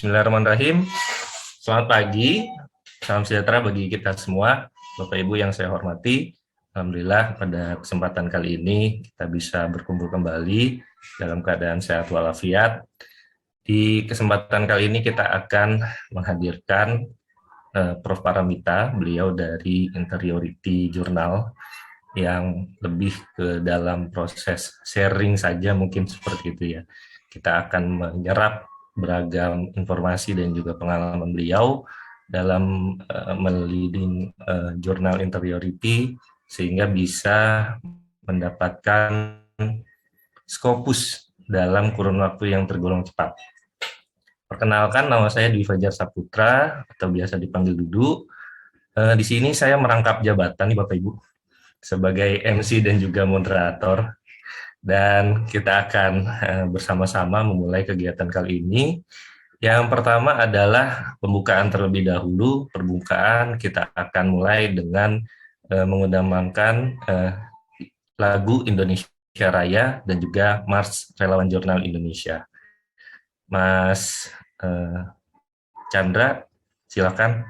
Bismillahirrahmanirrahim. Selamat pagi, salam sejahtera bagi kita semua, Bapak Ibu yang saya hormati. Alhamdulillah pada kesempatan kali ini kita bisa berkumpul kembali dalam keadaan sehat walafiat. Di kesempatan kali ini kita akan menghadirkan Prof. Paramita, beliau dari Interiority Journal, yang lebih ke dalam proses sharing saja mungkin seperti itu ya. Kita akan menyerap beragam informasi dan juga pengalaman beliau dalam meliding jurnal Interiority sehingga bisa mendapatkan Scopus dalam kurun waktu yang tergolong cepat. Perkenalkan, nama saya Dwi Fajar Saputra atau biasa dipanggil Dudu. Di sini saya merangkap jabatan nih Bapak Ibu sebagai MC dan juga moderator. Dan kita akan bersama-sama memulai kegiatan kali ini. Yang pertama adalah pembukaan terlebih dahulu. Pembukaan kita akan mulai dengan mengundangkan lagu Indonesia Raya dan juga Mars Relawan Jurnal Indonesia. Mas Chandra, silakan.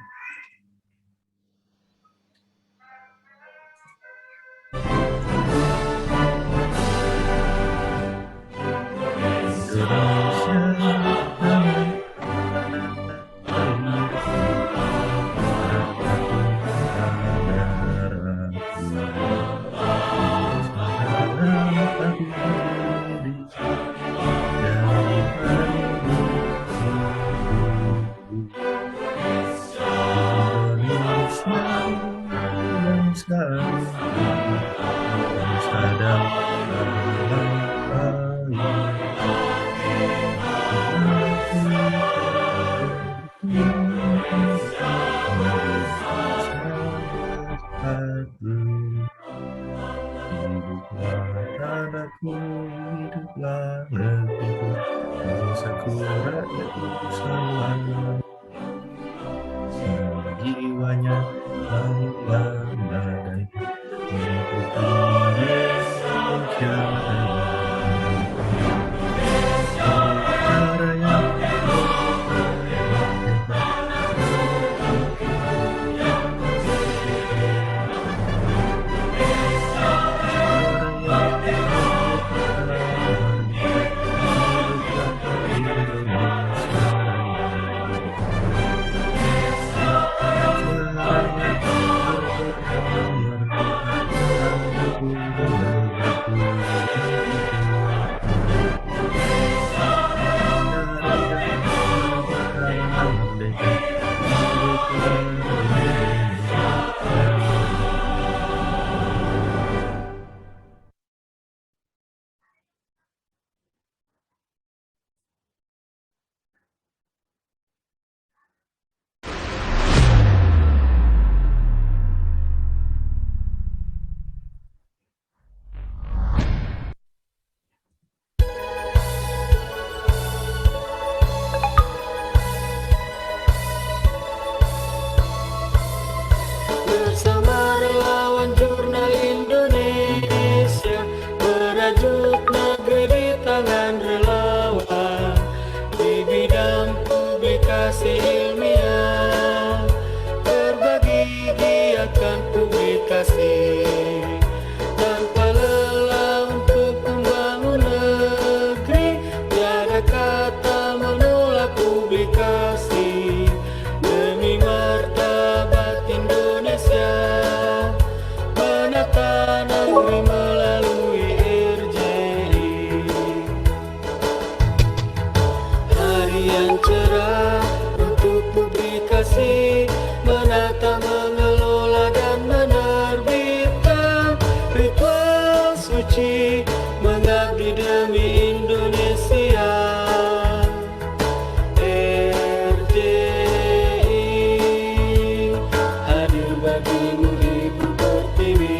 Bagimu Ibu Pertiwi.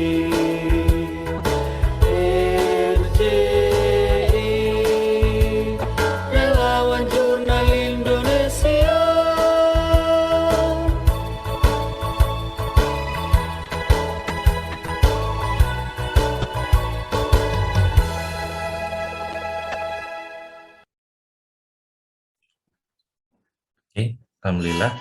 Alhamdulillah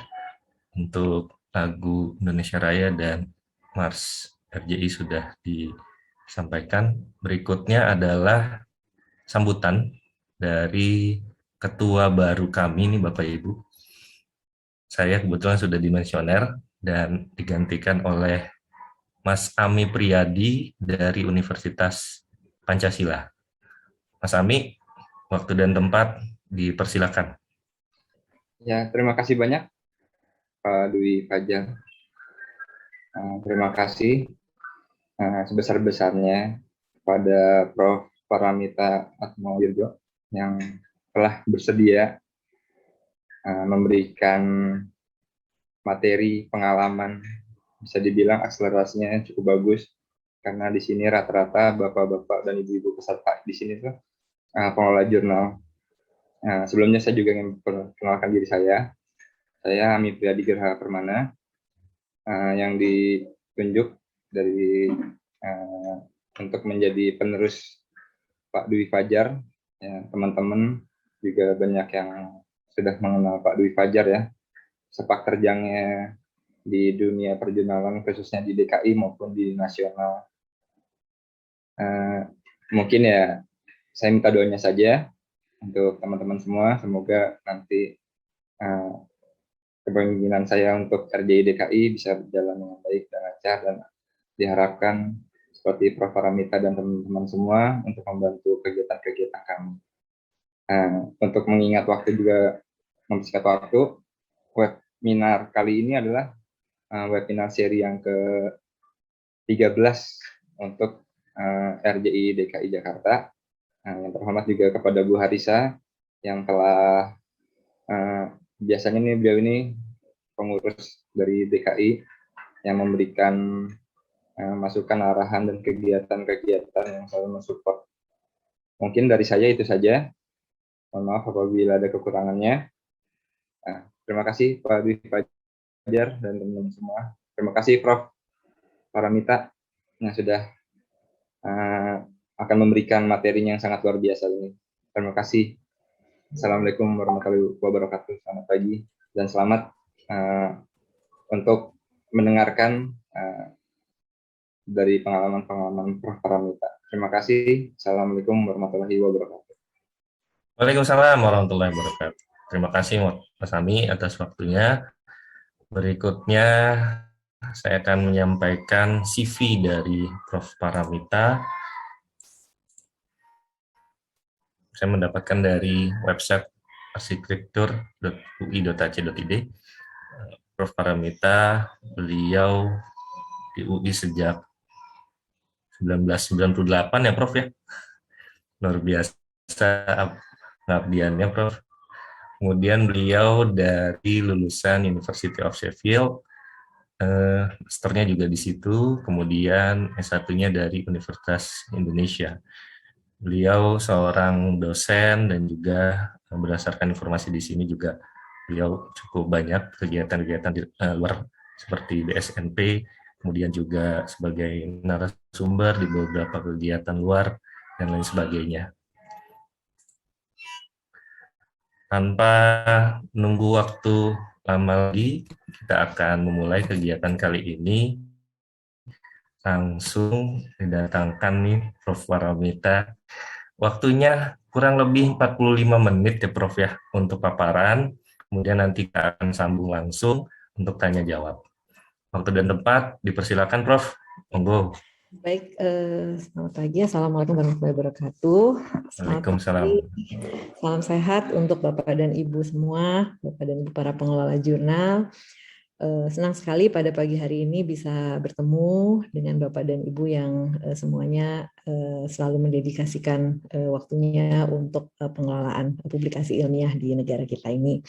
untuk lagu Indonesia Raya dan Mars RJI sudah disampaikan. Berikutnya adalah sambutan dari ketua baru kami nih Bapak Ibu. Saya kebetulan sudah dimensioner dan digantikan oleh Mas Ami Priyadi dari Universitas Pancasila. Mas Ami, waktu dan tempat dipersilakan. Ya, terima kasih banyak Pak Dwi Fajar. Terima kasih sebesar-besarnya kepada Prof. Paramita Atmawirjo yang telah bersedia memberikan materi pengalaman, bisa dibilang akselerasinya cukup bagus karena di sini rata-rata bapak-bapak dan ibu-ibu peserta di sini tuh pengelola jurnal. Sebelumnya saya juga ingin memperkenalkan diri saya. Saya Ami Priyadi Gerha Permana yang ditunjuk dari untuk menjadi penerus Pak Dwi Fajar. Ya, teman-teman juga banyak yang sudah mengenal Pak Dwi Fajar ya, sepak terjangnya di dunia perjurnalan khususnya di DKI maupun di nasional. Mungkin ya saya minta doanya saja untuk teman-teman semua, semoga nanti kepemimpinan saya untuk RJI DKI bisa berjalan dengan baik dan lancar, dan diharapkan seperti Prof. Paramita dan teman-teman semua untuk membantu kegiatan-kegiatan kami. Untuk mengingat waktu juga, mempersingkat waktu, webinar kali ini adalah webinar seri yang ke-13 untuk RJI DKI Jakarta. Yang terhormat juga kepada Bu Harisa yang telah biasanya nih beliau ini pengurus dari DKI yang memberikan masukan, arahan, dan kegiatan-kegiatan yang selalu mensupport. Mungkin dari saya itu saja. Mohon maaf apabila ada kekurangannya. Terima kasih Pak Dwi Fajar dan teman-teman semua. Terima kasih Prof. Paramita yang sudah akan memberikan materinya yang sangat luar biasa ini. Terima kasih. Assalamualaikum warahmatullahi wabarakatuh. Selamat pagi dan selamat untuk mendengarkan dari pengalaman-pengalaman Prof. Paramita. Terima kasih. Assalamualaikum warahmatullahi wabarakatuh. Waalaikumsalam warahmatullahi wabarakatuh. Terima kasih Mas Ami atas waktunya. Berikutnya saya akan menyampaikan CV dari Prof. Paramita. Saya mendapatkan dari website arsitektur.ui.ac.id. Prof. Paramita, beliau di UI sejak 1998 ya Prof ya. Luar biasa pengabdiannya Prof. Kemudian beliau dari lulusan University of Sheffield, masternya juga di situ, kemudian S1-nya dari Universitas Indonesia. Beliau seorang dosen dan juga berdasarkan informasi di sini juga beliau cukup banyak kegiatan-kegiatan di luar seperti BSNP, kemudian juga sebagai narasumber di beberapa kegiatan luar dan lain sebagainya. Tanpa menunggu waktu lama lagi, kita akan memulai kegiatan kali ini. Langsung didatangkan nih Prof. Paramita. Waktunya kurang lebih 45 menit ya Prof ya untuk paparan. Kemudian nanti kita akan sambung langsung untuk tanya jawab. Waktu dan tempat dipersilakan Prof. Monggo. Baik, selamat pagi. Assalamualaikum warahmatullahi wabarakatuh. Waalaikumsalam. Salam sehat untuk Bapak dan Ibu semua, Bapak dan Ibu para pengelola jurnal. Senang sekali pada pagi hari ini bisa bertemu dengan Bapak dan Ibu yang semuanya selalu mendedikasikan waktunya untuk pengelolaan publikasi ilmiah di negara kita ini.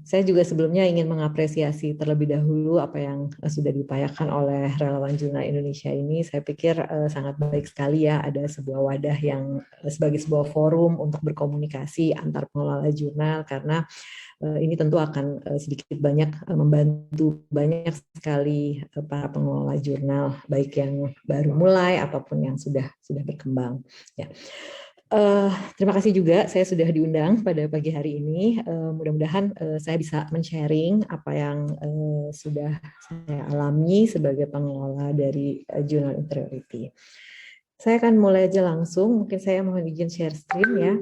Saya juga sebelumnya ingin mengapresiasi terlebih dahulu apa yang sudah diupayakan oleh relawan jurnal Indonesia ini. Saya pikir sangat baik sekali ya ada sebuah wadah yang sebagai sebuah forum untuk berkomunikasi antar pengelola jurnal, karena ini tentu akan sedikit banyak membantu banyak sekali para pengelola jurnal, baik yang baru mulai ataupun yang sudah berkembang. Ya. Terima kasih juga saya sudah diundang pada pagi hari ini. Mudah-mudahan saya bisa men-sharing apa yang sudah saya alami sebagai pengelola dari Journal Interiority. Saya akan mulai aja langsung. Mungkin saya mohon izin share screen ya.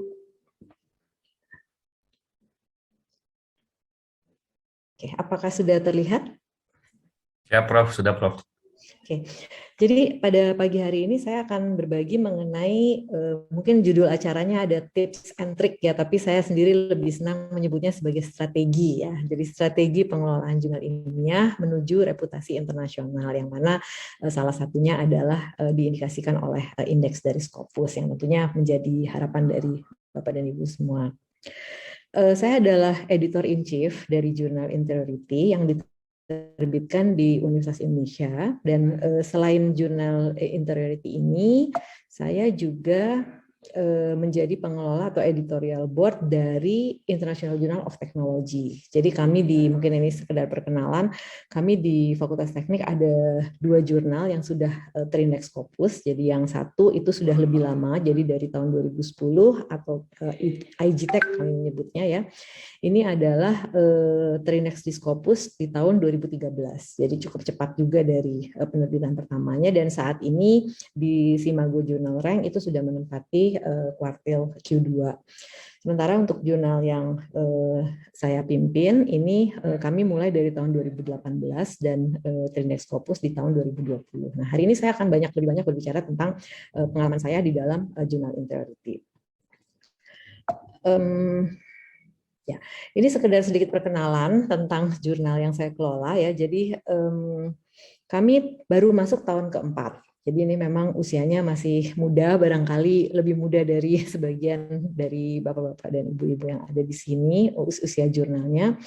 Oke, apakah sudah terlihat? Ya, Prof. Sudah, Prof. Oke, jadi pada pagi hari ini saya akan berbagi mengenai mungkin judul acaranya ada tips and trick ya, tapi saya sendiri lebih senang menyebutnya sebagai strategi ya. Jadi strategi pengelolaan jurnal ilmiah menuju reputasi internasional, yang mana salah satunya adalah diindikasikan oleh indeks dari Scopus yang tentunya menjadi harapan dari Bapak dan Ibu semua. Saya adalah editor in chief dari Jurnal Interiority yang diterbitkan di Universitas Indonesia, dan selain Jurnal Interiority ini, saya juga menjadi pengelola atau editorial board dari International Journal of Technology. Jadi kami mungkin ini sekedar perkenalan, kami di Fakultas Teknik ada 2 jurnal yang sudah terindeks Scopus. Jadi yang satu itu sudah lebih lama, jadi dari tahun 2010 atau IGTech kami menyebutnya ya. Ini adalah terindeks di Scopus di tahun 2013. Jadi cukup cepat juga dari penerbitan pertamanya, dan saat ini di Simago Journal Rank itu sudah menempati kuartil Q2. Sementara untuk jurnal yang saya pimpin ini kami mulai dari tahun 2018 dan terindeks Scopus di tahun 2020. Nah, hari ini saya akan lebih banyak berbicara tentang pengalaman saya di dalam jurnal Interiority. Ya, ini sekedar sedikit perkenalan tentang jurnal yang saya kelola ya. Jadi kami baru masuk tahun keempat. Jadi ini memang usianya masih muda, barangkali lebih muda dari sebagian dari bapak-bapak dan ibu-ibu yang ada di sini, usia jurnalnya.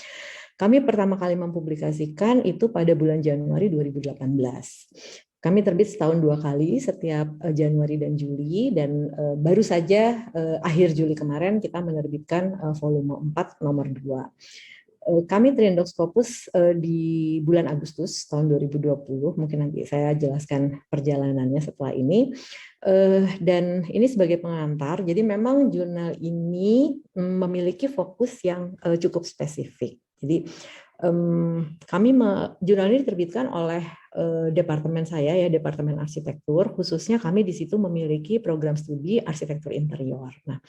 Kami pertama kali mempublikasikan itu pada bulan Januari 2018. Kami terbit setahun 2 kali, setiap Januari dan Juli, dan baru saja akhir Juli kemarin kita menerbitkan volume 4 nomor 2. Kami terindeks Scopus di bulan Agustus tahun 2020, mungkin nanti saya jelaskan perjalanannya setelah ini. Dan ini sebagai pengantar, jadi memang jurnal ini memiliki fokus yang cukup spesifik. Jadi jurnal ini diterbitkan oleh departemen saya ya, Departemen Arsitektur, khususnya kami di situ memiliki program studi arsitektur interior. Nah,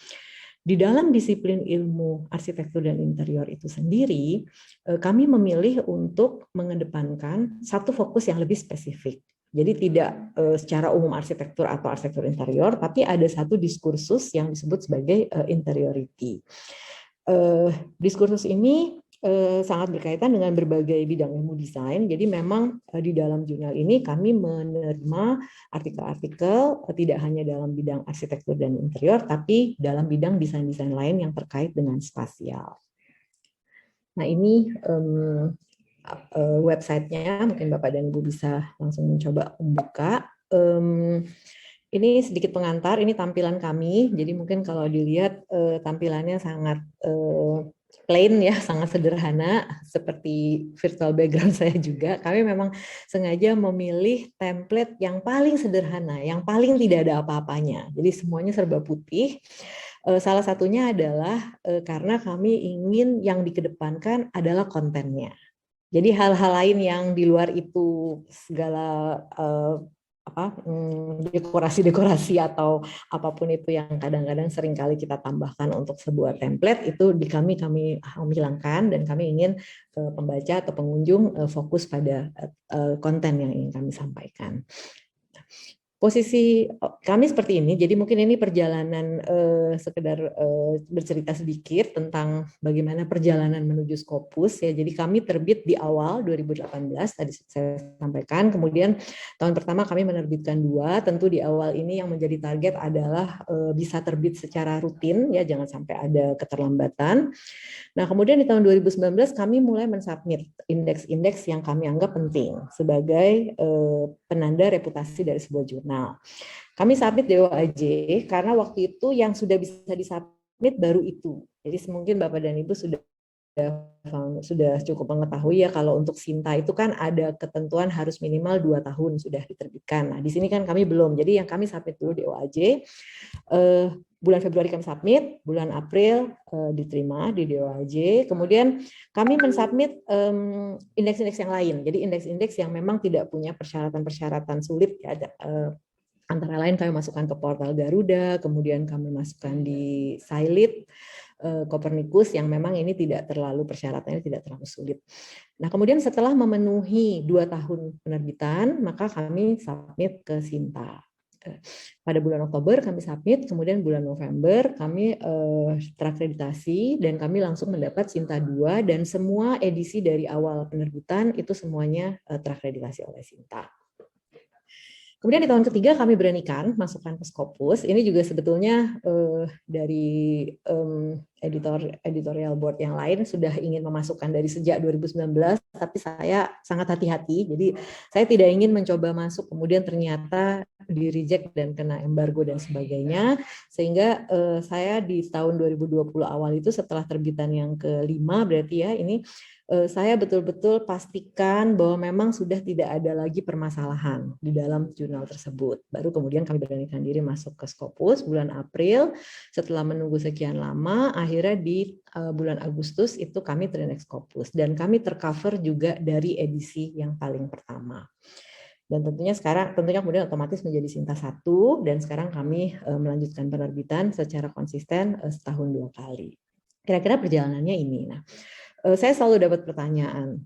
di dalam disiplin ilmu arsitektur dan interior itu sendiri, kami memilih untuk mengedepankan satu fokus yang lebih spesifik. Jadi tidak secara umum arsitektur atau arsitektur interior, tapi ada satu diskursus yang disebut sebagai interiority. Diskursus ini sangat berkaitan dengan berbagai bidang ilmu desain. Jadi memang di dalam jurnal ini kami menerima artikel-artikel tidak hanya dalam bidang arsitektur dan interior, tapi dalam bidang desain-desain lain yang terkait dengan spasial. Nah, ini websitenya, mungkin Bapak dan Ibu bisa langsung mencoba membuka. Ini sedikit pengantar, ini tampilan kami. Jadi mungkin kalau dilihat tampilannya sangat plain ya, sangat sederhana, seperti virtual background saya juga. Kami memang sengaja memilih template yang paling sederhana, yang paling tidak ada apa-apanya. Jadi semuanya serba putih. Salah satunya adalah karena kami ingin yang dikedepankan adalah kontennya. Jadi hal-hal lain yang di luar itu segala dekorasi-dekorasi atau apapun itu yang kadang-kadang seringkali kita tambahkan untuk sebuah template, itu kami hilangkan, dan kami ingin pembaca atau pengunjung fokus pada konten yang ingin kami sampaikan. Posisi kami seperti ini, jadi mungkin ini perjalanan sekedar bercerita sedikit tentang bagaimana perjalanan menuju Scopus ya. Jadi kami terbit di awal 2018 tadi saya sampaikan, kemudian tahun pertama kami menerbitkan 2. Tentu di awal ini yang menjadi target adalah bisa terbit secara rutin ya, jangan sampai ada keterlambatan. Nah, kemudian di tahun 2019 kami mulai mensubmit indeks-indeks yang kami anggap penting sebagai penanda reputasi dari sebuah jurnal. Kami submit DOAJ karena waktu itu yang sudah bisa disubmit baru itu. Jadi mungkin Bapak dan Ibu sudah cukup mengetahui ya, kalau untuk Sinta itu kan ada ketentuan harus minimal 2 tahun sudah diterbitkan. Nah, di sini kan kami belum. Jadi yang kami submit dulu DOAJ. bulan Februari kami submit, bulan April diterima di DOAJ. Kemudian kami mensubmit indeks-indeks yang lain. Jadi indeks-indeks yang memang tidak punya persyaratan-persyaratan sulit ya. Antara lain kami masukkan ke portal Garuda, kemudian kami masukkan di Sailit, Copernicus yang memang ini tidak terlalu persyaratannya tidak terlalu sulit. Nah, kemudian setelah memenuhi 2 tahun penerbitan, maka kami submit ke Sinta. Pada bulan Oktober kami submit, kemudian bulan November kami terakreditasi dan kami langsung mendapat Sinta 2 dan semua edisi dari awal penerbitan itu semuanya terakreditasi oleh Sinta. Kemudian di tahun ketiga kami beranikan masukkan ke Scopus. Ini juga sebetulnya dari editorial board yang lain sudah ingin memasukkan dari sejak 2019, tapi saya sangat hati-hati. Jadi saya tidak ingin mencoba masuk, kemudian ternyata di reject dan kena embargo dan sebagainya. Sehingga saya di tahun 2020 awal itu setelah terbitan yang kelima berarti ya ini saya betul-betul pastikan bahwa memang sudah tidak ada lagi permasalahan di dalam jurnal tersebut. Baru kemudian kami beranikan diri masuk ke Scopus bulan April. Setelah menunggu sekian lama, akhirnya di bulan Agustus itu kami terindeks Scopus. Dan kami tercover juga dari edisi yang paling pertama. Dan tentunya kemudian otomatis menjadi Sinta 1, dan sekarang kami melanjutkan penerbitan secara konsisten setahun 2 kali. Kira-kira perjalanannya ini. Nah, saya selalu dapat pertanyaan,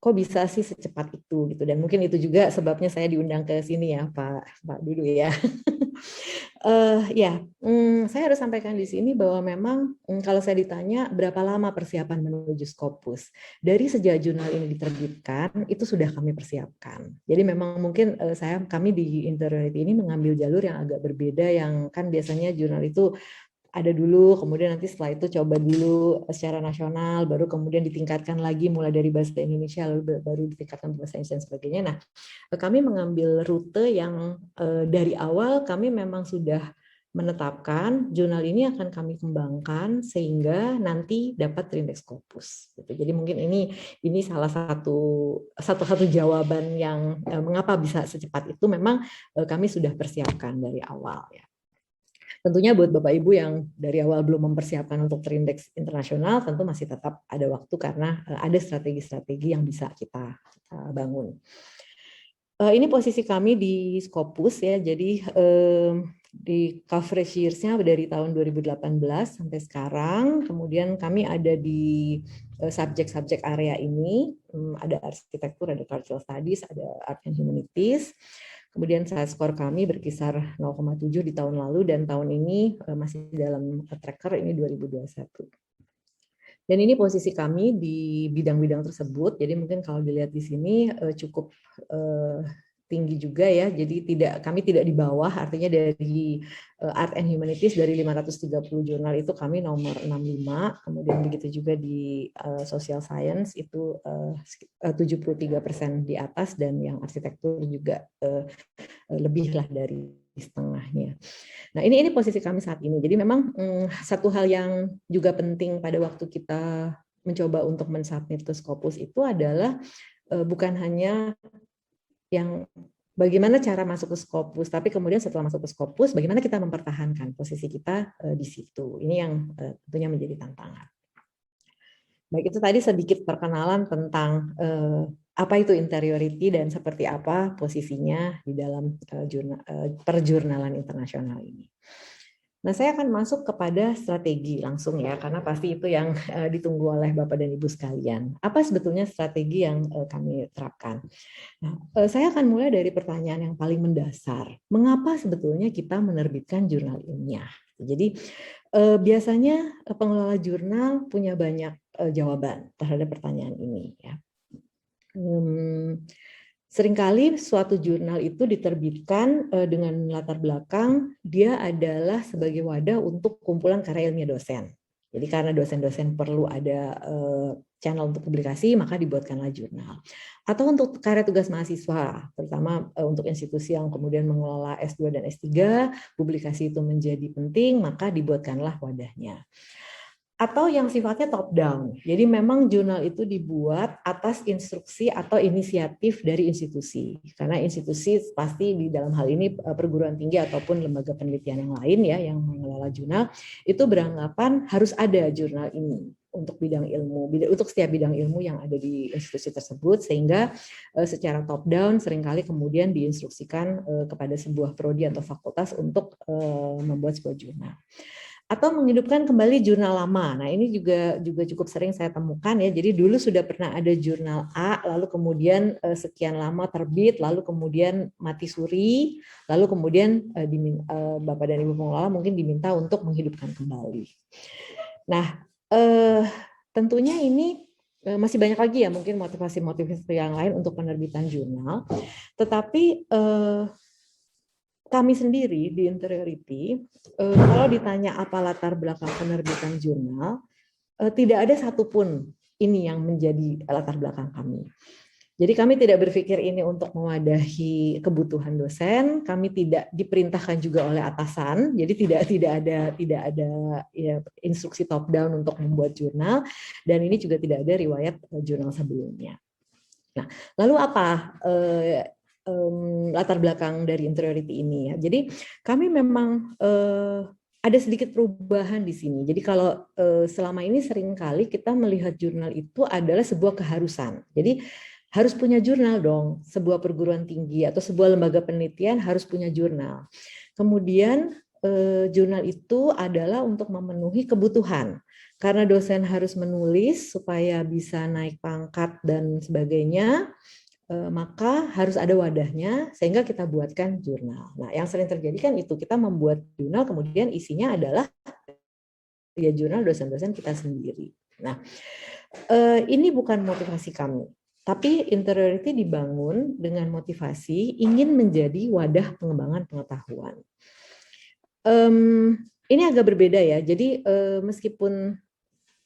kok bisa sih secepat itu gitu, dan mungkin itu juga sebabnya saya diundang ke sini ya Pak Dudu ya. Saya harus sampaikan di sini bahwa memang kalau saya ditanya berapa lama persiapan menuju Scopus, dari sejak jurnal ini diterbitkan itu sudah kami persiapkan. Jadi memang mungkin kami di Interiority ini mengambil jalur yang agak berbeda, yang kan biasanya jurnal itu ada dulu, kemudian nanti setelah itu coba dulu secara nasional, baru kemudian ditingkatkan lagi mulai dari bahasa Indonesia, lalu baru ditingkatkan bahasa Indonesia dan sebagainya. Nah, kami mengambil rute yang dari awal kami memang sudah menetapkan jurnal ini akan kami kembangkan sehingga nanti dapat terindeks Scopus. Jadi mungkin ini salah satu jawaban yang mengapa bisa secepat itu, memang kami sudah persiapkan dari awal ya. Tentunya buat Bapak Ibu yang dari awal belum mempersiapkan untuk terindeks internasional, tentu masih tetap ada waktu karena ada strategi-strategi yang bisa kita bangun. Ini posisi kami di Scopus ya, jadi di coverage years-nya dari tahun 2018 sampai sekarang, kemudian kami ada di subjek-subjek area ini, ada arsitektur, ada cultural studies, ada art and humanities. Kemudian skor kami berkisar 0,7 di tahun lalu, dan tahun ini masih dalam tracker ini 2021. Dan ini posisi kami di bidang-bidang tersebut. Jadi mungkin kalau dilihat di sini cukup tinggi juga ya. Jadi kami tidak di bawah, artinya dari Art and Humanities dari 530 jurnal itu kami nomor 65. Kemudian begitu juga di Social Science itu 73% di atas, dan yang arsitektur juga lebih lah dari setengahnya. Nah, ini posisi kami saat ini. Jadi memang satu hal yang juga penting pada waktu kita mencoba untuk mensubmit ke Scopus itu adalah bukan hanya yang bagaimana cara masuk ke Scopus, tapi kemudian setelah masuk ke Scopus, bagaimana kita mempertahankan posisi kita di situ. Ini yang tentunya menjadi tantangan. Baik, itu tadi sedikit perkenalan tentang apa itu interiority dan seperti apa posisinya di dalam perjurnalan internasional ini. Nah, saya akan masuk kepada strategi langsung ya, karena pasti itu yang ditunggu oleh Bapak dan Ibu sekalian. Apa sebetulnya strategi yang kami terapkan? Nah, saya akan mulai dari pertanyaan yang paling mendasar. Mengapa sebetulnya kita menerbitkan jurnal ilmiah? Jadi biasanya pengelola jurnal punya banyak jawaban terhadap pertanyaan ini ya. Seringkali suatu jurnal itu diterbitkan dengan latar belakang dia adalah sebagai wadah untuk kumpulan karya ilmiah dosen. Jadi karena dosen-dosen perlu ada channel untuk publikasi, maka dibuatkanlah jurnal. Atau untuk karya tugas mahasiswa, terutama untuk institusi yang kemudian mengelola S2 dan S3, publikasi itu menjadi penting, maka dibuatkanlah wadahnya. Atau yang sifatnya top down. Jadi memang jurnal itu dibuat atas instruksi atau inisiatif dari institusi. Karena institusi pasti di dalam hal ini perguruan tinggi ataupun lembaga penelitian yang lain ya yang mengelola pengelola jurnal itu beranggapan harus ada jurnal ini untuk bidang ilmu, untuk setiap bidang ilmu yang ada di institusi tersebut, sehingga secara top down seringkali kemudian diinstruksikan kepada sebuah prodi atau fakultas untuk membuat sebuah jurnal. Atau menghidupkan kembali jurnal lama. Nah, ini juga cukup sering saya temukan ya. Jadi dulu sudah pernah ada jurnal A, lalu kemudian sekian lama terbit, lalu kemudian mati suri, lalu kemudian Bapak dan Ibu pengelola mungkin diminta untuk menghidupkan kembali. Nah, tentunya ini masih banyak lagi ya mungkin motivasi-motivasi yang lain untuk penerbitan jurnal. Tetapi kami sendiri di Interiority, kalau ditanya apa latar belakang penerbitan jurnal, tidak ada satupun ini yang menjadi latar belakang kami. Jadi kami tidak berpikir ini untuk mewadahi kebutuhan dosen, kami tidak diperintahkan juga oleh atasan, jadi tidak ada ya, instruksi top down untuk membuat jurnal, dan ini juga tidak ada riwayat jurnal sebelumnya. Nah, lalu apa latar belakang dari Interiority ini ya? Jadi kami memang ada sedikit perubahan di sini. Jadi kalau selama ini seringkali kita melihat jurnal itu adalah sebuah keharusan. Jadi harus punya jurnal dong. Sebuah perguruan tinggi atau sebuah lembaga penelitian harus punya jurnal. Kemudian jurnal itu adalah untuk memenuhi kebutuhan. Karena dosen harus menulis supaya bisa naik pangkat dan sebagainya, maka harus ada wadahnya sehingga kita buatkan jurnal. Nah, yang sering terjadi kan itu, kita membuat jurnal kemudian isinya adalah ya jurnal dosen-dosen kita sendiri. Nah, ini bukan motivasi kami, tapi Interiority dibangun dengan motivasi ingin menjadi wadah pengembangan pengetahuan. Ini agak berbeda ya. Jadi meskipun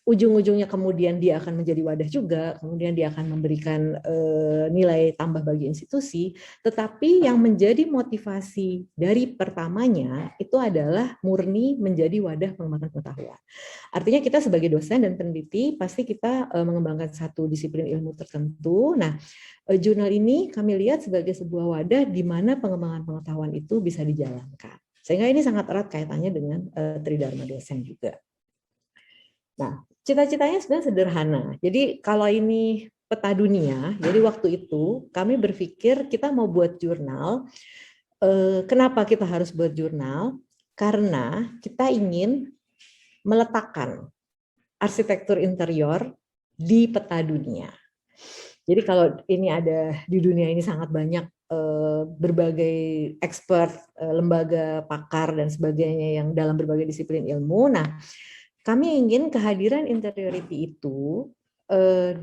ujung-ujungnya kemudian dia akan menjadi wadah juga, kemudian dia akan memberikan nilai tambah bagi institusi, tetapi yang menjadi motivasi dari pertamanya itu adalah murni menjadi wadah pengembangan pengetahuan. Artinya kita sebagai dosen dan peneliti pasti kita mengembangkan satu disiplin ilmu tertentu. Nah, jurnal ini kami lihat sebagai sebuah wadah di mana pengembangan pengetahuan itu bisa dijalankan. Sehingga ini sangat erat kaitannya dengan tridharma dosen juga. Nah, cita-citanya sebenarnya sederhana. Jadi kalau ini peta dunia, jadi waktu itu kami berpikir kita mau buat jurnal. Kenapa kita harus buat jurnal? Karena kita ingin meletakkan arsitektur interior di peta dunia. Jadi kalau ini ada di dunia ini sangat banyak berbagai expert, lembaga pakar dan sebagainya yang dalam berbagai disiplin ilmu. Nah, kami ingin kehadiran Interiority itu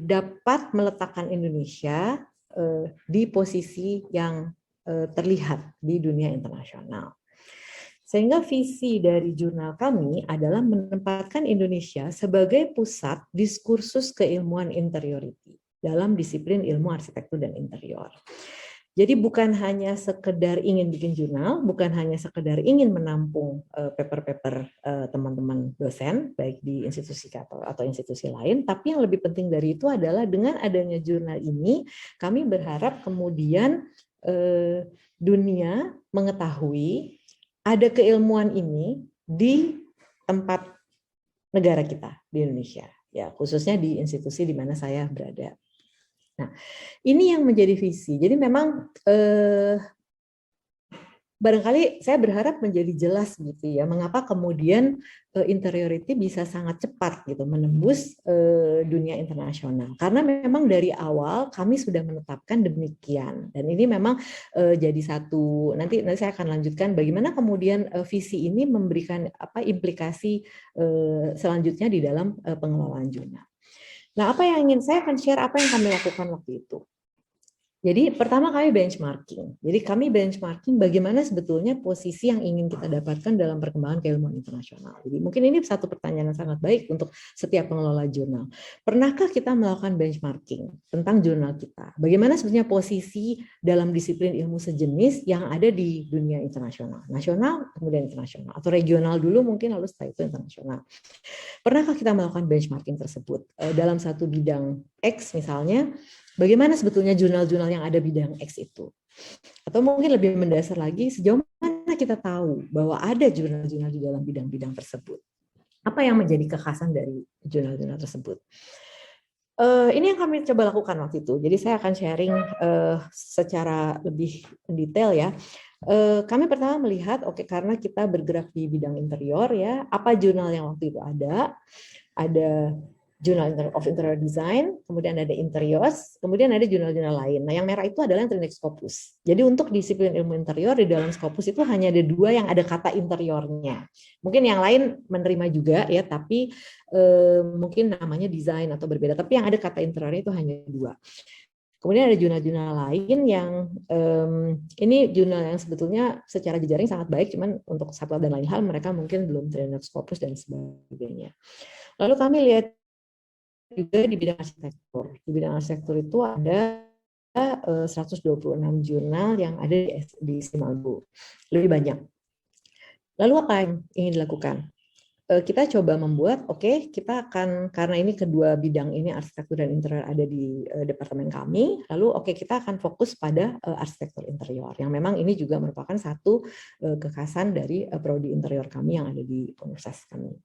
dapat meletakkan Indonesia di posisi yang terlihat di dunia internasional. Sehingga visi dari jurnal kami adalah menempatkan Indonesia sebagai pusat diskursus keilmuan Interiority dalam disiplin ilmu arsitektur dan interior. Jadi bukan hanya sekedar ingin bikin jurnal, bukan hanya sekedar ingin menampung paper-paper teman-teman dosen, baik di institusi atau institusi lain, tapi yang lebih penting dari itu adalah dengan adanya jurnal ini, kami berharap kemudian dunia mengetahui ada keilmuan ini di tempat negara kita, di Indonesia, ya khususnya di institusi di mana saya berada. Nah, ini yang menjadi visi. Jadi memang barangkali saya berharap menjadi jelas gitu ya, mengapa kemudian Interiority bisa sangat cepat gitu menembus dunia internasional. Karena memang dari awal kami sudah menetapkan demikian. Dan ini memang jadi satu, nanti saya akan lanjutkan bagaimana kemudian visi ini memberikan implikasi selanjutnya di dalam pengelolaan jurnal. Nah, apa yang ingin saya akan share apa yang kami lakukan waktu itu. Jadi pertama kami benchmarking. Jadi kami benchmarking bagaimana sebetulnya posisi yang ingin kita dapatkan dalam perkembangan keilmuan internasional. Jadi mungkin ini satu pertanyaan yang sangat baik untuk setiap pengelola jurnal. Pernahkah kita melakukan benchmarking tentang jurnal kita? Bagaimana sebetulnya posisi dalam disiplin ilmu sejenis yang ada di dunia internasional, nasional kemudian internasional, atau regional dulu mungkin lalu setelah itu internasional. Pernahkah kita melakukan benchmarking tersebut dalam satu bidang X misalnya? Bagaimana sebetulnya jurnal-jurnal yang ada bidang X itu? Atau mungkin lebih mendasar lagi, sejauh mana kita tahu bahwa ada jurnal-jurnal di dalam bidang-bidang tersebut. Apa yang menjadi kekhasan dari jurnal-jurnal tersebut? Ini yang kami coba lakukan waktu itu. Jadi saya akan sharing secara lebih detail ya. Kami pertama melihat, oke, karena kita bergerak di bidang interior ya, apa jurnal yang waktu itu ada Journal of Interior Design, kemudian ada Interiors, kemudian ada jurnal-jurnal lain. Nah, yang merah itu adalah yang terindex Scopus. Jadi untuk disiplin ilmu interior di dalam Scopus itu hanya ada 2 yang ada kata interiornya. Mungkin yang lain menerima juga ya, tapi mungkin namanya desain atau berbeda. Tapi yang ada kata interiornya itu hanya 2. Kemudian ada jurnal-jurnal lain yang ini jurnal yang sebetulnya secara jejaring sangat baik, cuman untuk satu dan lain hal mereka mungkin belum terindex Scopus dan sebagainya. Lalu kami lihat juga di bidang arsitektur. Di bidang arsitektur itu ada 126 jurnal yang ada di Simalbu. Lebih banyak. Lalu apa yang ingin dilakukan? Kita coba membuat, kita akan, karena ini kedua bidang ini, arsitektur dan interior ada di departemen kami, lalu kita akan fokus pada arsitektur interior, yang memang ini juga merupakan satu kekhasan dari prodi interior kami yang ada di universitas kami.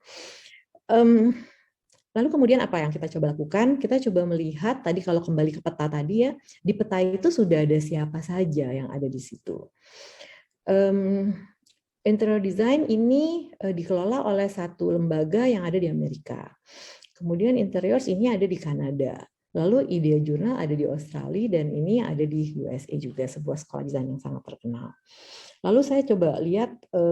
Lalu kemudian apa yang kita coba lakukan? Kita coba melihat tadi kalau kembali ke peta tadi ya, di peta itu sudah ada siapa saja yang ada di situ. Interior design ini dikelola oleh satu lembaga yang ada di Amerika. Kemudian interiors ini ada di Kanada. Lalu Idea Journal ada di Australia dan ini ada di USA juga, sebuah sekolah desain yang sangat terkenal. Lalu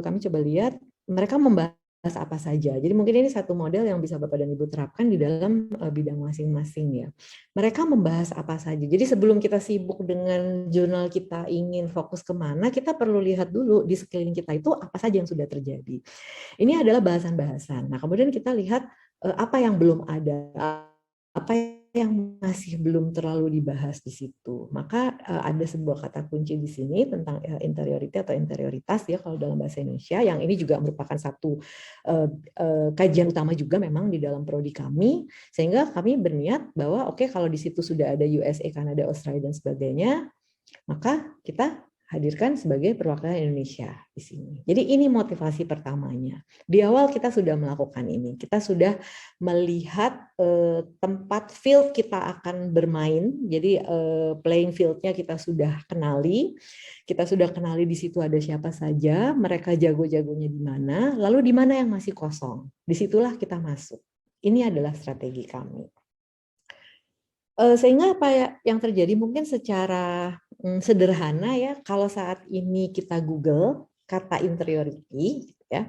kami coba lihat mereka membahas apa saja. Jadi mungkin ini satu model yang bisa Bapak dan Ibu terapkan di dalam bidang masing-masing ya. Mereka membahas apa saja. Jadi sebelum kita sibuk dengan jurnal kita ingin fokus kemana, kita perlu lihat dulu di sekeliling kita itu apa saja yang sudah terjadi. Ini adalah bahasan-bahasan. Nah kemudian kita lihat apa yang belum ada, apa yang masih belum terlalu dibahas di situ. Maka ada sebuah kata kunci di sini tentang interiority atau interioritas ya kalau dalam bahasa Indonesia, yang ini juga merupakan satu kajian utama juga memang di dalam prodi kami, sehingga kami berniat bahwa kalau di situ sudah ada USA, Kanada, Australia dan sebagainya, maka kita hadirkan sebagai perwakilan Indonesia di sini. Jadi ini motivasi pertamanya. Di awal kita sudah melakukan ini. Kita sudah melihat tempat field kita akan bermain. Jadi playing field-nya kita sudah kenali. Kita sudah kenali di situ ada siapa saja, mereka jago-jagonya di mana, lalu di mana yang masih kosong. Disitulah kita masuk. Ini adalah strategi kami. Sehingga apa yang terjadi mungkin secara sederhana ya, kalau saat ini kita Google kata interiority ya,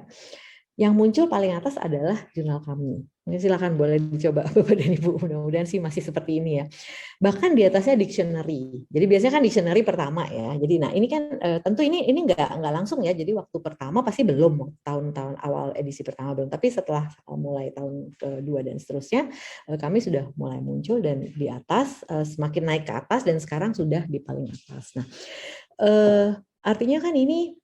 yang muncul paling atas adalah jurnal kami. Silakan boleh dicoba Bapak dan Ibu, mudah-mudahan sih masih seperti ini ya. Bahkan di atasnya dictionary. Jadi biasanya kan dictionary pertama ya. Jadi nah ini kan tentu ini nggak langsung ya. Jadi waktu pertama pasti belum, tahun-tahun awal edisi pertama belum. Tapi setelah mulai tahun kedua dan seterusnya kami sudah mulai muncul dan di atas, semakin naik ke atas dan sekarang sudah di paling atas. Nah artinya kan ini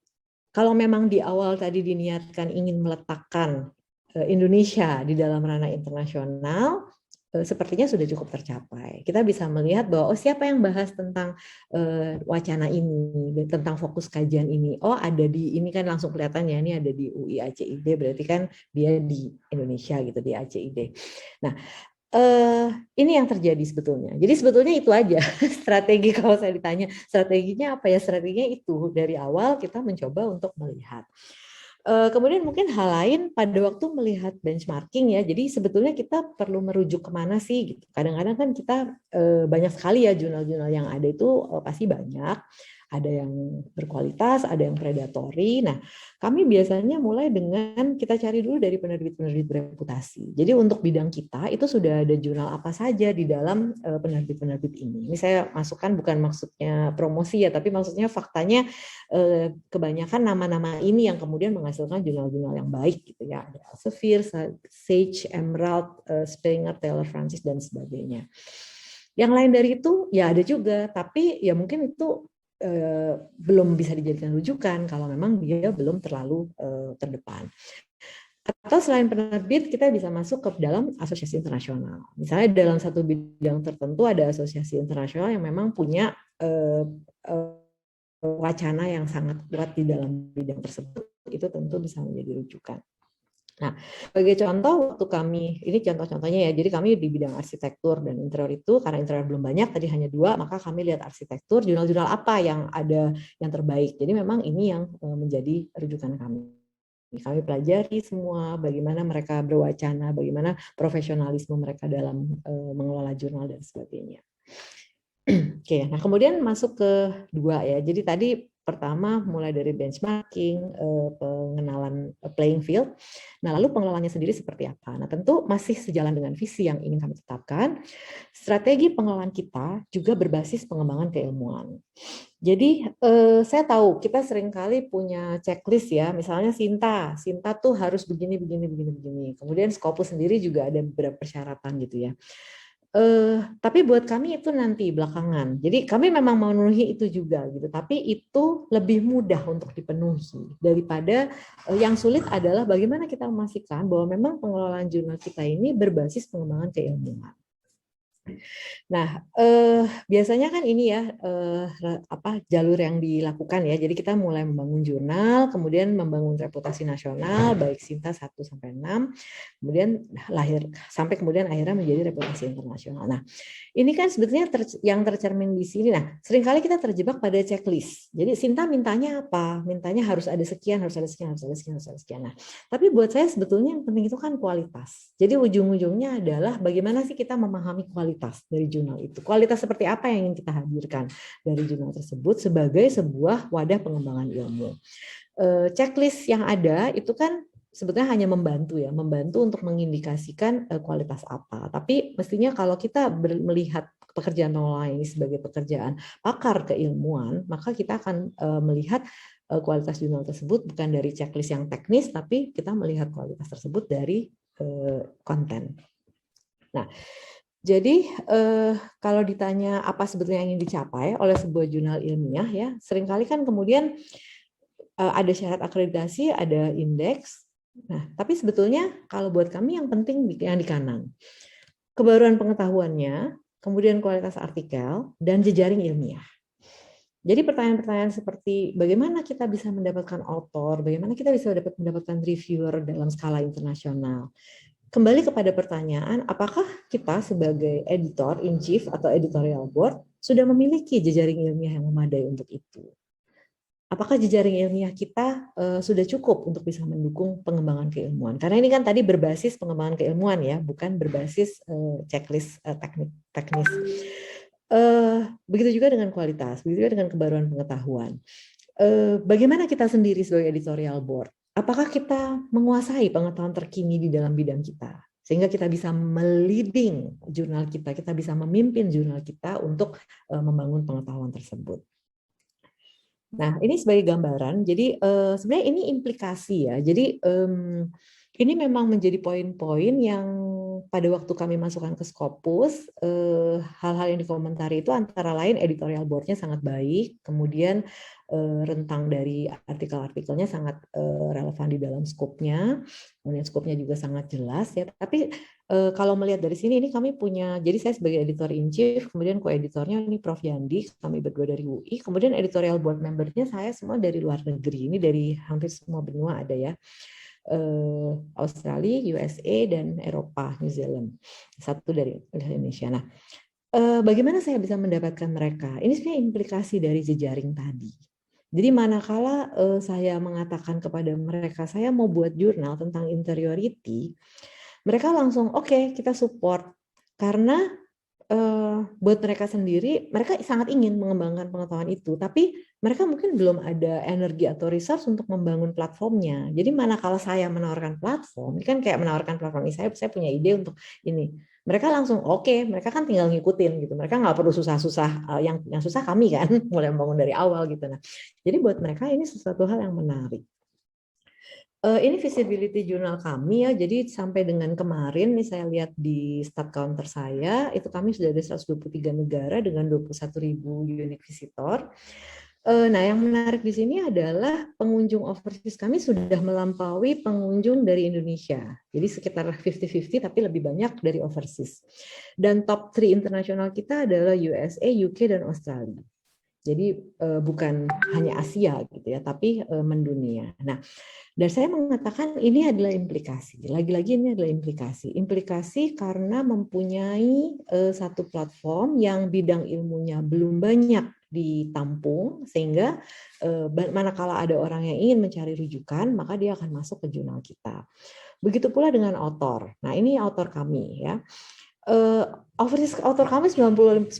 kalau memang di awal tadi diniatkan ingin meletakkan Indonesia di dalam ranah internasional, sepertinya sudah cukup tercapai. Kita bisa melihat bahwa siapa yang bahas tentang wacana ini, tentang fokus kajian ini. Ada di ini kan langsung kelihatan ya, ini ada di UI ACID, berarti kan dia di Indonesia gitu, di ACID. Nah, ini yang terjadi sebetulnya. Jadi sebetulnya itu aja strategi. Kalau saya ditanya strateginya apa ya, strateginya itu dari awal kita mencoba untuk melihat. Kemudian mungkin hal lain pada waktu melihat benchmarking ya, jadi sebetulnya kita perlu merujuk kemana sih gitu. Kadang-kadang kan kita banyak sekali ya jurnal-jurnal yang ada itu pasti banyak, ada yang berkualitas, ada yang predatory. Nah, kami biasanya mulai dengan kita cari dulu dari penerbit-penerbit bereputasi. Jadi untuk bidang kita itu sudah ada jurnal apa saja di dalam penerbit-penerbit ini. Ini saya masukkan bukan maksudnya promosi ya, tapi maksudnya faktanya kebanyakan nama-nama ini yang kemudian menghasilkan jurnal-jurnal yang baik gitu ya. Ada Elsevier, Sage, Emerald, Springer, Taylor Francis dan sebagainya. Yang lain dari itu ya ada juga, tapi ya mungkin itu belum bisa dijadikan rujukan kalau memang dia belum terlalu terdepan. Atau selain penerbit, kita bisa masuk ke dalam asosiasi internasional. Misalnya dalam satu bidang tertentu ada asosiasi internasional yang memang punya wacana yang sangat kuat di dalam bidang tersebut, itu tentu bisa menjadi rujukan. Nah, sebagai contoh, waktu kami, ini contoh-contohnya ya, jadi kami di bidang arsitektur dan interior itu, karena interior belum banyak, tadi hanya 2, maka kami lihat arsitektur, jurnal-jurnal apa yang ada yang terbaik. Jadi memang ini yang menjadi rujukan kami. Kami pelajari semua bagaimana mereka berwacana, bagaimana profesionalisme mereka dalam mengelola jurnal dan sebagainya. Oke, nah kemudian masuk ke 2 ya. Jadi tadi pertama mulai dari benchmarking, pengenalan playing field. Nah, lalu pengelolaannya sendiri seperti apa? Nah, tentu masih sejalan dengan visi yang ingin kami tetapkan. Strategi pengelolaan kita juga berbasis pengembangan keilmuan. Jadi saya tahu kita seringkali punya checklist ya, misalnya Sinta tuh harus begini. Kemudian Scopus sendiri juga ada beberapa persyaratan gitu ya. Tapi buat kami itu nanti belakangan. Jadi kami memang memenuhi itu juga gitu, tapi itu lebih mudah untuk dipenuhi daripada yang sulit adalah bagaimana kita memastikan bahwa memang pengelolaan jurnal kita ini berbasis pengembangan keilmuan. Nah, biasanya kan ini ya jalur yang dilakukan ya. Jadi kita mulai membangun jurnal, kemudian membangun reputasi nasional baik Sinta 1 sampai 6, kemudian sampai kemudian akhirnya menjadi reputasi internasional. Nah, ini kan sebetulnya yang tercermin di sini. Nah, seringkali kita terjebak pada checklist. Jadi Sinta mintanya apa? Mintanya harus ada sekian, harus ada sekian. Nah, tapi buat saya sebetulnya yang penting itu kan kualitas. Jadi ujung-ujungnya adalah bagaimana sih kita memahami kualitas dari jurnal itu. Kualitas seperti apa yang ingin kita hadirkan dari jurnal tersebut sebagai sebuah wadah pengembangan ilmu. Checklist yang ada itu kan sebetulnya hanya membantu untuk mengindikasikan kualitas apa. Tapi mestinya kalau kita melihat pekerjaan pengelolaan ini sebagai pekerjaan pakar keilmuan, maka kita akan melihat kualitas jurnal tersebut bukan dari checklist yang teknis, tapi kita melihat kualitas tersebut dari konten. Nah, jadi kalau ditanya apa sebetulnya yang ingin dicapai oleh sebuah jurnal ilmiah ya, seringkali kan kemudian ada syarat akreditasi, ada indeks. Nah, tapi sebetulnya kalau buat kami yang penting yang di kanan. Kebaruan pengetahuannya, kemudian kualitas artikel, dan jejaring ilmiah. Jadi pertanyaan-pertanyaan seperti bagaimana kita bisa mendapatkan author, bagaimana kita bisa mendapatkan reviewer dalam skala internasional. Kembali kepada pertanyaan, apakah kita sebagai editor in chief atau editorial board sudah memiliki jejaring ilmiah yang memadai untuk itu? Apakah jejaring ilmiah kita sudah cukup untuk bisa mendukung pengembangan keilmuan? Karena ini kan tadi berbasis pengembangan keilmuan ya, bukan berbasis checklist teknis. Begitu juga dengan kualitas, begitu juga dengan kebaruan pengetahuan. Bagaimana kita sendiri sebagai editorial board? Apakah kita menguasai pengetahuan terkini di dalam bidang kita? Sehingga kita bisa meleading jurnal kita bisa memimpin jurnal kita untuk membangun pengetahuan tersebut. Nah, ini sebagai gambaran, jadi sebenarnya ini implikasi ya. Jadi ini memang menjadi poin-poin yang pada waktu kami masukkan ke Scopus, hal-hal yang dikomentari itu antara lain editorial board-nya sangat baik, kemudian rentang dari artikel-artikelnya sangat relevan di dalam skopnya, kemudian skopnya juga sangat jelas ya. Tapi kalau melihat dari sini, ini kami punya, jadi saya sebagai editor in chief, kemudian co-editornya ini Prof. Yandi, kami berdua dari UI, kemudian editorial board membernya saya semua dari luar negeri, ini dari hampir semua benua ada ya. Australia, USA, dan Eropa, New Zealand. Satu dari Indonesia. Nah, bagaimana saya bisa mendapatkan mereka? Ini sebenarnya implikasi dari jejaring tadi. Jadi manakala saya mengatakan kepada mereka, saya mau buat jurnal tentang interiority, mereka langsung oke, kita support. Karena buat mereka sendiri, mereka sangat ingin mengembangkan pengetahuan itu, tapi mereka mungkin belum ada energi atau resource untuk membangun platformnya. Jadi manakala saya menawarkan platform, ini kan kayak menawarkan platform ini, saya punya ide untuk ini. Mereka langsung oke, mereka kan tinggal ngikutin gitu. Mereka nggak perlu susah-susah, yang susah kami kan, mulai membangun dari awal gitu. Nah, jadi buat mereka ini sesuatu hal yang menarik. Ini visibility jurnal kami ya, jadi sampai dengan kemarin nih saya lihat di stat counter saya, itu kami sudah ada 123 negara dengan 21.000 unique visitor. Nah, yang menarik di sini adalah pengunjung overseas kami sudah melampaui pengunjung dari Indonesia. Jadi sekitar 50-50 tapi lebih banyak dari overseas. Dan top 3 internasional kita adalah USA, UK, dan Australia. Jadi bukan hanya Asia gitu ya, tapi mendunia. Nah, dan saya mengatakan ini adalah implikasi. Lagi-lagi ini adalah implikasi. Implikasi karena mempunyai satu platform yang bidang ilmunya belum banyak ditampung, sehingga manakala ada orang yang ingin mencari rujukan, maka dia akan masuk ke jurnal kita. Begitu pula dengan author. Nah, ini author kami ya. Overseas author kami 90%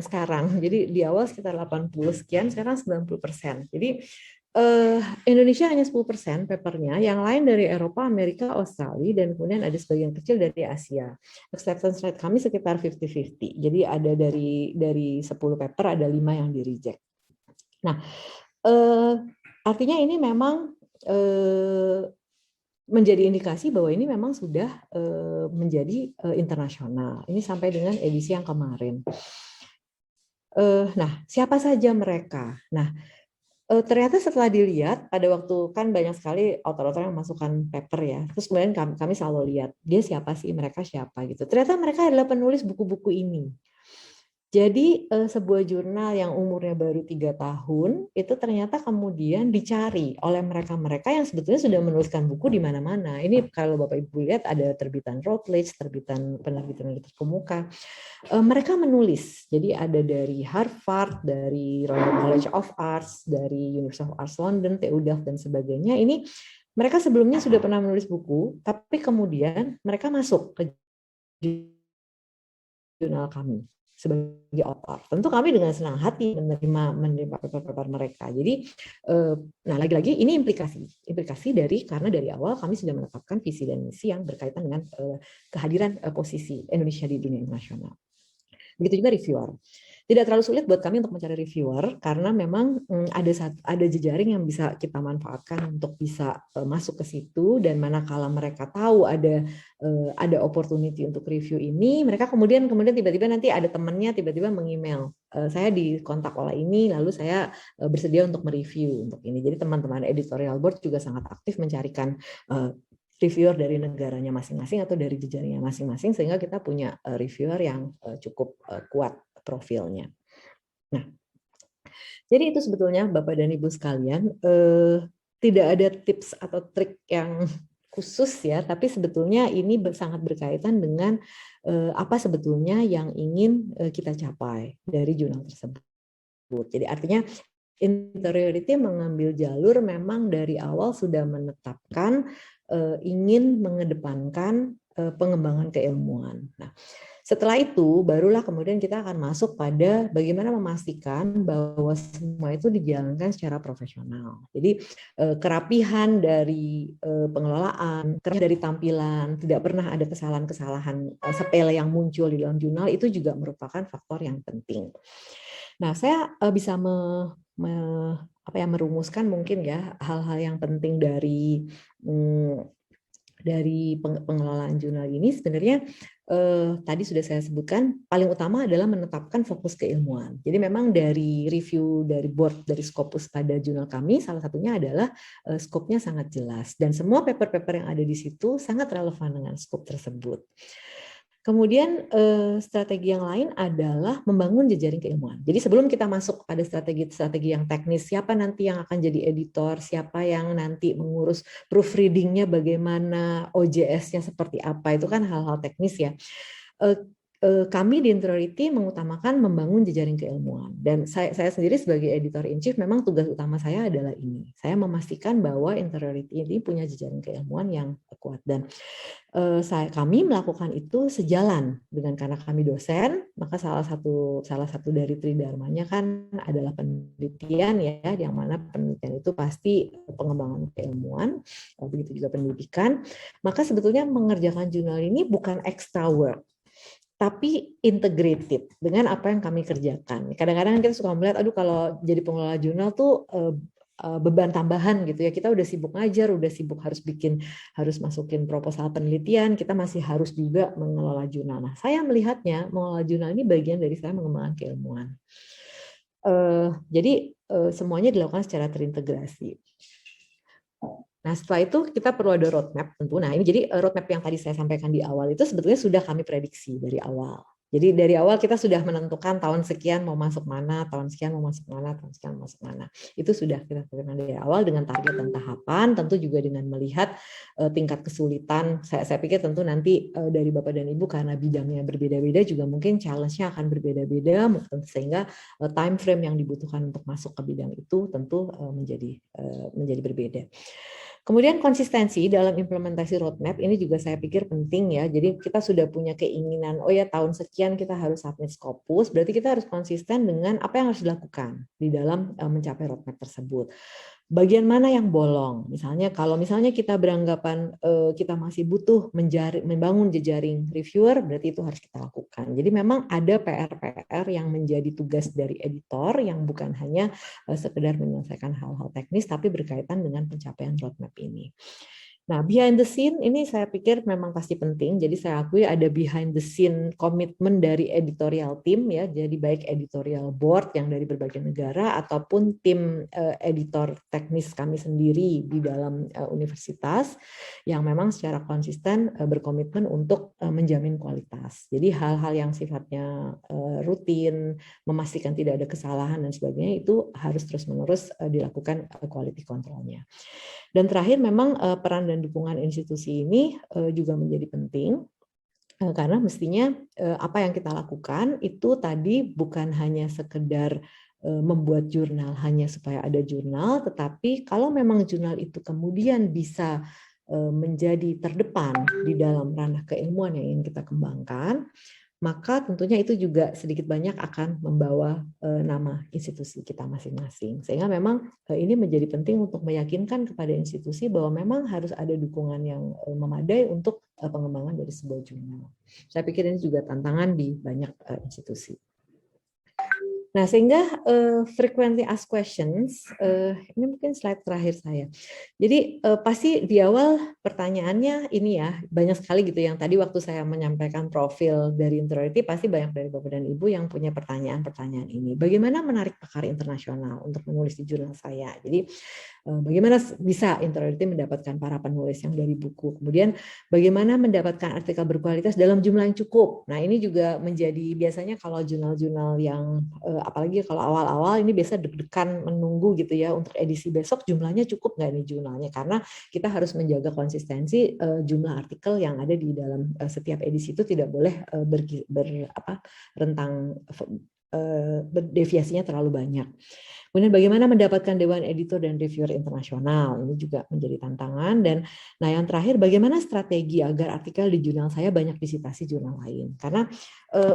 sekarang. Jadi di awal sekitar 80 sekian, sekarang 90%. Jadi Indonesia hanya 10% papernya, yang lain dari Eropa, Amerika, Australia, dan kemudian ada sebagian kecil dari Asia. Acceptance rate kami sekitar 50-50. Jadi ada dari 10 paper ada 5 yang di reject. Nah, artinya ini memang menjadi indikasi bahwa ini memang sudah menjadi internasional. Ini sampai dengan edisi yang kemarin. Nah, siapa saja mereka? Nah, ternyata setelah dilihat, pada waktu kan banyak sekali author-author yang masukkan paper ya. Terus kemudian kami selalu lihat, dia siapa sih, mereka siapa gitu. Ternyata mereka adalah penulis buku-buku ini. Jadi sebuah jurnal yang umurnya baru 3 tahun itu ternyata kemudian dicari oleh mereka-mereka yang sebetulnya sudah menuliskan buku di mana-mana. Ini kalau Bapak Ibu lihat ada terbitan Routledge, terbitan penerbitan terkemuka. Mereka menulis. Jadi ada dari Harvard, dari Royal College of Arts, dari University of Arts London, TU Delft dan sebagainya. Ini mereka sebelumnya sudah pernah menulis buku, tapi kemudian mereka masuk ke jurnal kami sebagai author. Tentu kami dengan senang hati menerima paper-paper mereka. Jadi, nah lagi-lagi ini implikasi karena dari awal kami sudah menetapkan visi dan misi yang berkaitan dengan kehadiran posisi Indonesia di dunia internasional. Begitu juga reviewer. Tidak terlalu sulit buat kami untuk mencari reviewer karena memang ada jejaring yang bisa kita manfaatkan untuk bisa masuk ke situ, dan manakala mereka tahu ada opportunity untuk review ini, mereka kemudian tiba-tiba nanti ada temannya tiba-tiba meng-email, saya dikontak oleh ini, lalu saya bersedia untuk mereview untuk ini. Jadi teman-teman editorial board juga sangat aktif mencarikan reviewer dari negaranya masing-masing atau dari jejaringnya masing-masing, sehingga kita punya reviewer yang cukup kuat profilnya. Nah, jadi itu sebetulnya Bapak dan Ibu sekalian, tidak ada tips atau trik yang khusus ya, tapi sebetulnya ini sangat berkaitan dengan apa sebetulnya yang ingin kita capai dari jurnal tersebut. Jadi artinya interiority mengambil jalur memang dari awal sudah menetapkan ingin mengedepankan pengembangan keilmuan. Nah, setelah itu barulah kemudian kita akan masuk pada bagaimana memastikan bahwa semua itu dijalankan secara profesional. Jadi kerapihan dari pengelolaan, kerapihan dari tampilan, tidak pernah ada kesalahan-kesalahan sepele yang muncul di dalam jurnal, itu juga merupakan faktor yang penting. Nah, saya bisa merumuskan mungkin ya hal-hal yang penting dari pengelolaan jurnal ini. Sebenarnya tadi sudah saya sebutkan, paling utama adalah menetapkan fokus keilmuan. Jadi memang dari review dari board, dari Scopus pada jurnal kami, salah satunya adalah skopnya sangat jelas, dan semua paper-paper yang ada di situ sangat relevan dengan skop tersebut. Kemudian strategi yang lain adalah membangun jejaring keilmuan. Jadi sebelum kita masuk pada strategi yang teknis, siapa nanti yang akan jadi editor, siapa yang nanti mengurus proofreadingnya, bagaimana, OJS-nya seperti apa, itu kan hal-hal teknis ya. Kami di Interiority mengutamakan membangun jejaring keilmuan, dan saya sendiri sebagai editor in chief memang tugas utama saya adalah ini. Saya memastikan bahwa Interiority ini punya jejaring keilmuan yang kuat, dan kami melakukan itu sejalan dengan, karena kami dosen, maka salah satu dari tridharmanya kan adalah penelitian ya, yang mana penelitian itu pasti pengembangan keilmuan, begitu juga pendidikan. Maka sebetulnya mengerjakan jurnal ini bukan extra work, tapi integrated dengan apa yang kami kerjakan. Kadang-kadang kita suka melihat, aduh kalau jadi pengelola jurnal tuh beban tambahan gitu ya. Kita udah sibuk ngajar, udah sibuk harus masukin proposal penelitian, kita masih harus juga mengelola jurnal. Nah, saya melihatnya mengelola jurnal ini bagian dari saya mengembangkan keilmuan. Jadi semuanya dilakukan secara terintegrasi. Nah, setelah itu kita perlu ada roadmap tentu. Nah, ini jadi roadmap yang tadi saya sampaikan di awal itu sebetulnya sudah kami prediksi dari awal. Jadi dari awal kita sudah menentukan tahun sekian mau masuk mana, tahun sekian mau masuk mana, tahun sekian mau masuk mana. Itu sudah kita tentukan dari awal dengan target dan tahapan, tentu juga dengan melihat tingkat kesulitan. Saya pikir tentu nanti dari Bapak dan Ibu karena bidangnya berbeda-beda juga mungkin challenge-nya akan berbeda-beda, sehingga time frame yang dibutuhkan untuk masuk ke bidang itu tentu menjadi berbeda. Kemudian konsistensi dalam implementasi roadmap ini juga saya pikir penting ya. Jadi kita sudah punya keinginan, oh ya tahun sekian kita harus submit Scopus, berarti kita harus konsisten dengan apa yang harus dilakukan di dalam mencapai roadmap tersebut. Bagian mana yang bolong? Misalnya kalau kita beranggapan kita masih butuh membangun jejaring reviewer, berarti itu harus kita lakukan. Jadi memang ada PR-PR yang menjadi tugas dari editor yang bukan hanya sekedar menyelesaikan hal-hal teknis, tapi berkaitan dengan pencapaian roadmap ini. Nah, behind the scene ini saya pikir memang pasti penting. Jadi saya akui ada behind the scene komitmen dari editorial team ya. Jadi baik editorial board yang dari berbagai negara ataupun tim editor teknis kami sendiri di dalam universitas yang memang secara konsisten berkomitmen untuk menjamin kualitas. Jadi hal-hal yang sifatnya rutin, memastikan tidak ada kesalahan dan sebagainya itu harus terus-menerus dilakukan quality control-nya. Dan terakhir memang peran dan dukungan institusi ini juga menjadi penting karena mestinya apa yang kita lakukan itu tadi bukan hanya sekedar membuat jurnal hanya supaya ada jurnal, tetapi kalau memang jurnal itu kemudian bisa menjadi terdepan di dalam ranah keilmuan yang ingin kita kembangkan, maka tentunya itu juga sedikit banyak akan membawa nama institusi kita masing-masing. Sehingga memang ini menjadi penting untuk meyakinkan kepada institusi bahwa memang harus ada dukungan yang memadai untuk pengembangan dari sebuah jurnal. Saya pikir ini juga tantangan di banyak institusi. Nah, sehingga frequently asked questions, ini mungkin slide terakhir saya. Jadi pasti di awal pertanyaannya ini ya, banyak sekali gitu yang tadi waktu saya menyampaikan profil dari Interority, pasti banyak dari Bapak dan Ibu yang punya pertanyaan-pertanyaan ini. Bagaimana menarik pakar internasional untuk menulis di jurnal saya? Jadi bagaimana bisa Interority mendapatkan para penulis yang dari buku? Kemudian bagaimana mendapatkan artikel berkualitas dalam jumlah yang cukup? Nah, ini juga menjadi biasanya kalau jurnal-jurnal yang apalagi kalau awal-awal ini biasa deg-degan menunggu gitu ya untuk edisi besok jumlahnya cukup nggak nih jurnalnya, karena kita harus menjaga konsistensi jumlah artikel yang ada di dalam setiap edisi itu tidak boleh berdeviasinya terlalu banyak. Kemudian bagaimana mendapatkan dewan editor dan reviewer internasional, ini juga menjadi tantangan. Dan nah yang terakhir, bagaimana strategi agar artikel di jurnal saya banyak disitasi jurnal lain, karena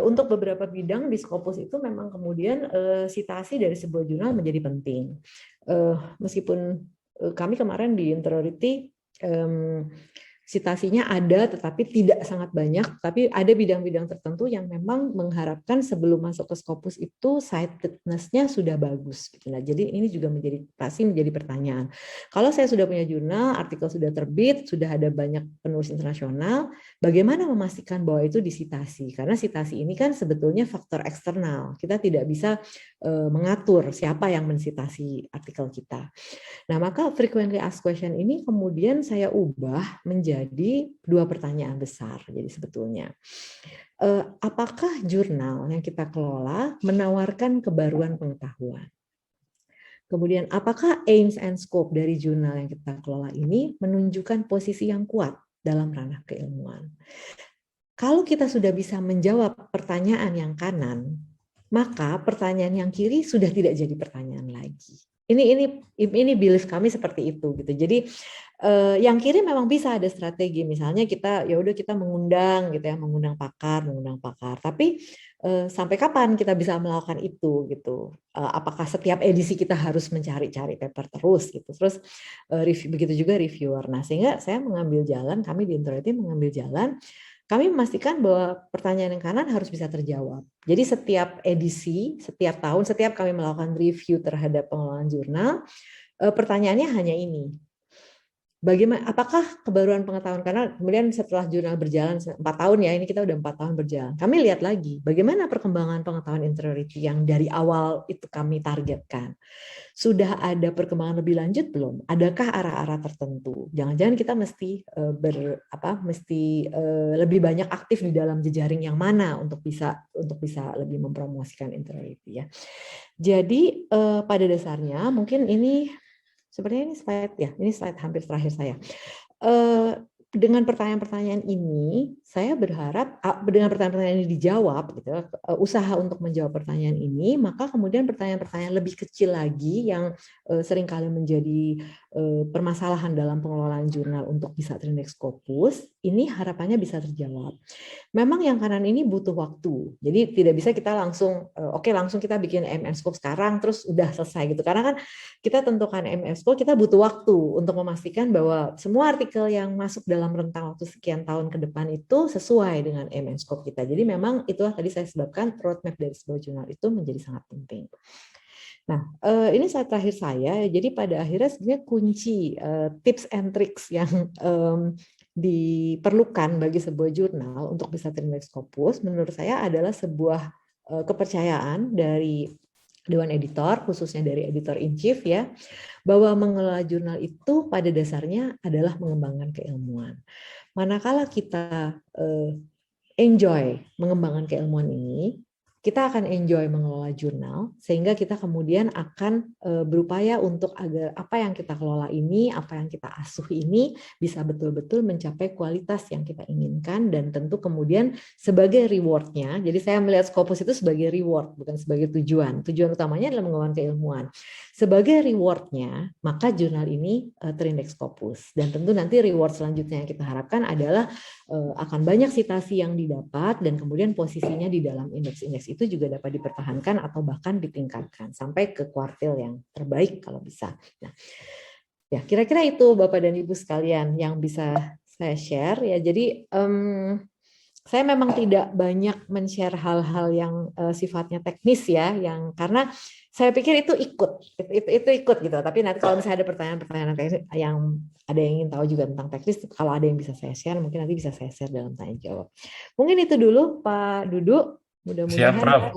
untuk beberapa bidang di Scopus itu memang kemudian sitasi dari sebuah jurnal menjadi penting. Meskipun kami kemarin di Interority sitasinya ada tetapi tidak sangat banyak, tapi ada bidang-bidang tertentu yang memang mengharapkan sebelum masuk ke Scopus itu citedness-nya sudah bagus. Nah, jadi ini juga pasti menjadi pertanyaan. Kalau saya sudah punya jurnal, artikel sudah terbit, sudah ada banyak penulis internasional, bagaimana memastikan bahwa itu disitasi? Karena sitasi ini kan sebetulnya faktor eksternal. Kita tidak bisa mengatur siapa yang mensitasi artikel kita. Nah, maka frequently asked question ini kemudian saya ubah menjadi dua pertanyaan besar. Jadi sebetulnya, apakah jurnal yang kita kelola menawarkan kebaruan pengetahuan? Kemudian, apakah aims and scope dari jurnal yang kita kelola ini menunjukkan posisi yang kuat dalam ranah keilmuan? Kalau kita sudah bisa menjawab pertanyaan yang kanan, maka pertanyaan yang kiri sudah tidak jadi pertanyaan lagi. Ini belief kami seperti itu gitu. Jadi yang kiri memang bisa ada strategi, misalnya kita mengundang gitu ya, mengundang pakar. Tapi sampai kapan kita bisa melakukan itu gitu? Apakah setiap edisi kita harus mencari-cari paper terus gitu? Terus begitu juga reviewer. Nah, sehingga kami di Interority mengambil jalan. Kami memastikan bahwa pertanyaan yang kanan harus bisa terjawab. Jadi setiap edisi, setiap tahun, setiap kami melakukan review terhadap pengelolaan jurnal, pertanyaannya hanya ini. bagaimana, apakah kebaruan pengetahuan, karena kemudian setelah jurnal berjalan 4 tahun ya, ini kita udah 4 tahun berjalan, kami lihat lagi bagaimana perkembangan pengetahuan interiority yang dari awal itu kami targetkan. Sudah ada perkembangan lebih lanjut belum? Adakah arah-arah tertentu? Jangan-jangan kita mesti lebih banyak aktif di dalam jejaring yang mana untuk bisa lebih mempromosikan interiority ya. Jadi pada dasarnya mungkin ini sebenarnya ini slide ya, ini slide hampir terakhir saya. Dengan pertanyaan-pertanyaan ini, saya berharap dengan pertanyaan-pertanyaan ini dijawab, gitu, usaha untuk menjawab pertanyaan ini, maka kemudian pertanyaan-pertanyaan lebih kecil lagi yang seringkali menjadi permasalahan dalam pengelolaan jurnal untuk bisa terindeks Scopus, ini harapannya bisa terjawab. Memang yang kanan ini butuh waktu, jadi tidak bisa kita langsung langsung kita bikin MN Scope sekarang terus udah selesai gitu, karena kan kita tentukan MN Scope, kita butuh waktu untuk memastikan bahwa semua artikel yang masuk dalam rentang waktu sekian tahun ke depan itu sesuai dengan MN Scope kita. Jadi memang itulah tadi saya sebutkan roadmap dari sebuah jurnal itu menjadi sangat penting. Nah, ini slide terakhir saya. Jadi pada akhirnya sebenarnya kunci tips and tricks yang diperlukan bagi sebuah jurnal untuk bisa terindeks Scopus menurut saya adalah sebuah kepercayaan dari Dewan Editor, khususnya dari Editor in Chief ya, bahwa mengelola jurnal itu pada dasarnya adalah mengembangkan keilmuan. Manakala kita enjoy mengembangkan keilmuan ini, kita akan enjoy mengelola jurnal, sehingga kita kemudian akan berupaya untuk agar apa yang kita kelola ini, apa yang kita asuh ini bisa betul-betul mencapai kualitas yang kita inginkan, dan tentu kemudian sebagai reward-nya, jadi saya melihat Scopus itu sebagai reward, bukan sebagai tujuan. Tujuan utamanya adalah mengembangkan keilmuan. Sebagai reward-nya, maka jurnal ini terindeks Scopus. Dan tentu nanti reward selanjutnya yang kita harapkan adalah akan banyak citasi yang didapat, dan kemudian posisinya di dalam indeks-indeks itu juga dapat dipertahankan atau bahkan ditingkatkan sampai ke kuartil yang terbaik kalau bisa. Nah, ya kira-kira itu Bapak dan Ibu sekalian yang bisa saya share ya. Jadi saya memang tidak banyak men-share hal-hal yang sifatnya teknis ya, yang karena saya pikir itu ikut gitu. Tapi nanti kalau misalnya ada pertanyaan-pertanyaan teknis yang ada yang ingin tahu juga tentang teknis, kalau ada yang bisa saya share, mungkin nanti bisa saya share dalam tanya jawab. Mungkin itu dulu Pak Dudu. Mudah-mudahan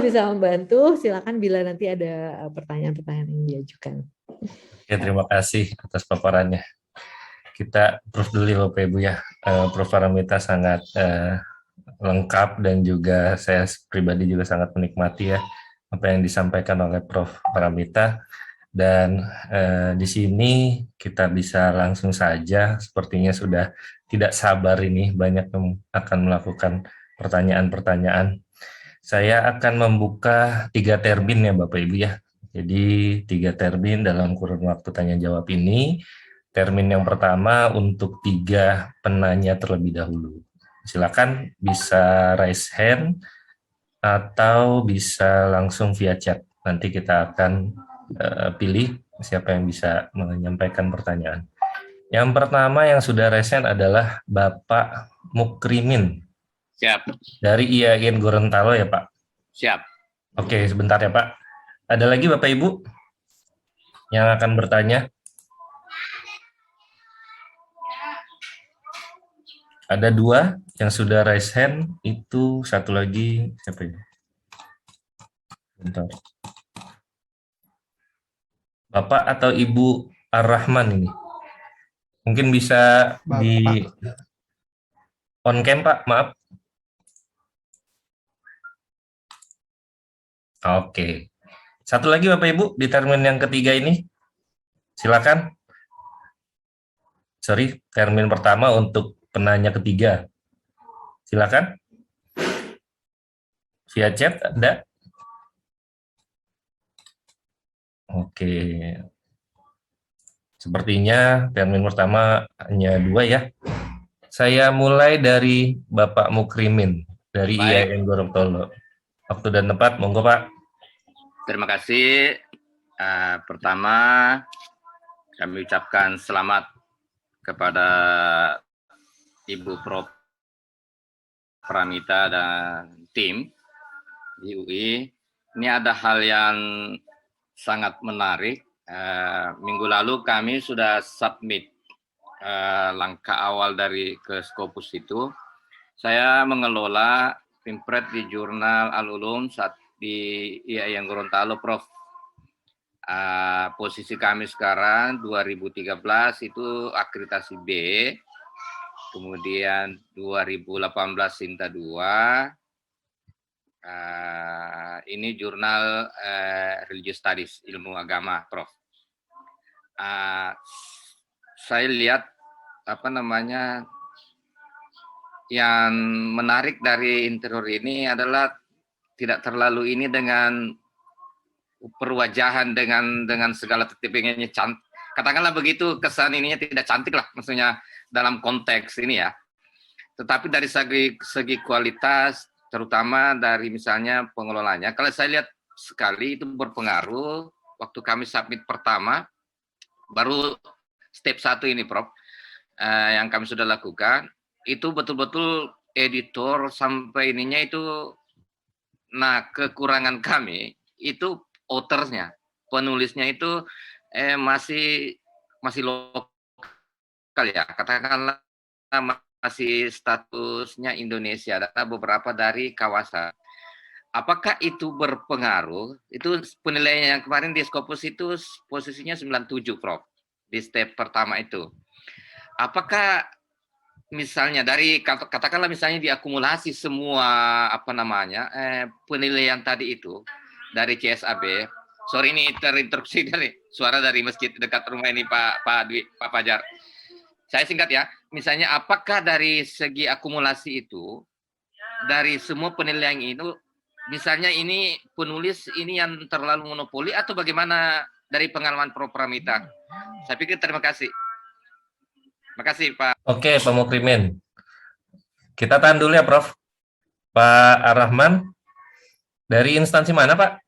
bisa membantu. Silakan bila nanti ada pertanyaan-pertanyaan yang diajukan. Ya, terima kasih atas paparannya. Kita proof dulu ya Bapak Ibu ya. Prof Paramita sangat lengkap, dan juga saya pribadi juga sangat menikmati ya apa yang disampaikan oleh Prof Paramita. Dan di sini kita bisa langsung saja, sepertinya sudah tidak sabar ini, banyak yang akan melakukan pertanyaan-pertanyaan. Saya akan membuka 3 termin ya Bapak Ibu ya. Jadi 3 termin dalam kurun waktu tanya jawab ini. Termin yang pertama untuk 3 penanya terlebih dahulu. Silakan bisa raise hand atau bisa langsung via chat. Nanti kita akan pilih siapa yang bisa menyampaikan pertanyaan. Yang pertama yang sudah raise hand adalah Bapak Mukrimin. Siap. Dari IAIN Gorontalo ya Pak? Siap. Oke, sebentar ya Pak. Ada lagi Bapak Ibu yang akan bertanya? Ada 2 yang sudah raise hand, itu satu lagi siapa ini? Bentar. Bapak atau Ibu Ar-Rahman ini? Mungkin bisa di on cam Pak, maaf. Oke. Satu lagi Bapak Ibu di termin yang ketiga ini. Silakan. Sorry, termin pertama untuk penanya ketiga. Silakan. Via chat ada? Oke. Sepertinya termin pertama hanya 2 ya. Saya mulai dari Bapak Mukrimin dari IAIN Gorontalo. Waktu dan tempat, monggo Pak. Terima kasih. Pertama, kami ucapkan selamat kepada Ibu Prof Paramita dan tim di UI. Ini ada hal yang sangat menarik. Minggu lalu kami sudah submit langkah awal dari ke Scopus itu, saya mengelola Pimpret di Jurnal Al-Ulum saat di IAIN Gorontalo, Prof. Posisi kami sekarang 2013 itu akreditasi B, kemudian 2018 Sinta 2, ini jurnal Religious Studies, ilmu agama, Prof. Saya lihat yang menarik dari interior ini adalah tidak terlalu ini dengan perwajahan dengan segala tipe-tipenya cantik. Katakanlah begitu, kesan ininya tidak cantik lah, maksudnya dalam konteks ini ya. Tetapi dari segi kualitas, terutama dari misalnya pengelolanya, kalau saya lihat sekali itu berpengaruh. Waktu kami submit pertama, baru step 1 ini, Prof, yang kami sudah lakukan, itu betul-betul editor sampai ininya itu, nah kekurangan kami itu authors-nya, penulisnya itu masih lokal ya, katakanlah masih statusnya Indonesia, data beberapa dari kawasan. Apakah itu berpengaruh? Itu penilaian yang kemarin di Scopus itu posisinya 97, Prof, di step pertama itu. Apakah misalnya dari katakanlah misalnya diakumulasi semua penilaian tadi itu dari CSAB. Sorry ini terinterupsi dari suara dari masjid dekat rumah ini Pak Fajar. Saya singkat ya. Misalnya apakah dari segi akumulasi itu dari semua penilaian itu, misalnya ini penulis ini yang terlalu monopoli atau bagaimana dari pengalaman Prof Pramita? Saya pikir terima kasih. Terima kasih Pak. Oke, Pak Mukrimin. Kita tahan dulu ya, Prof. Pak Ar-Rahman, dari instansi mana, Pak?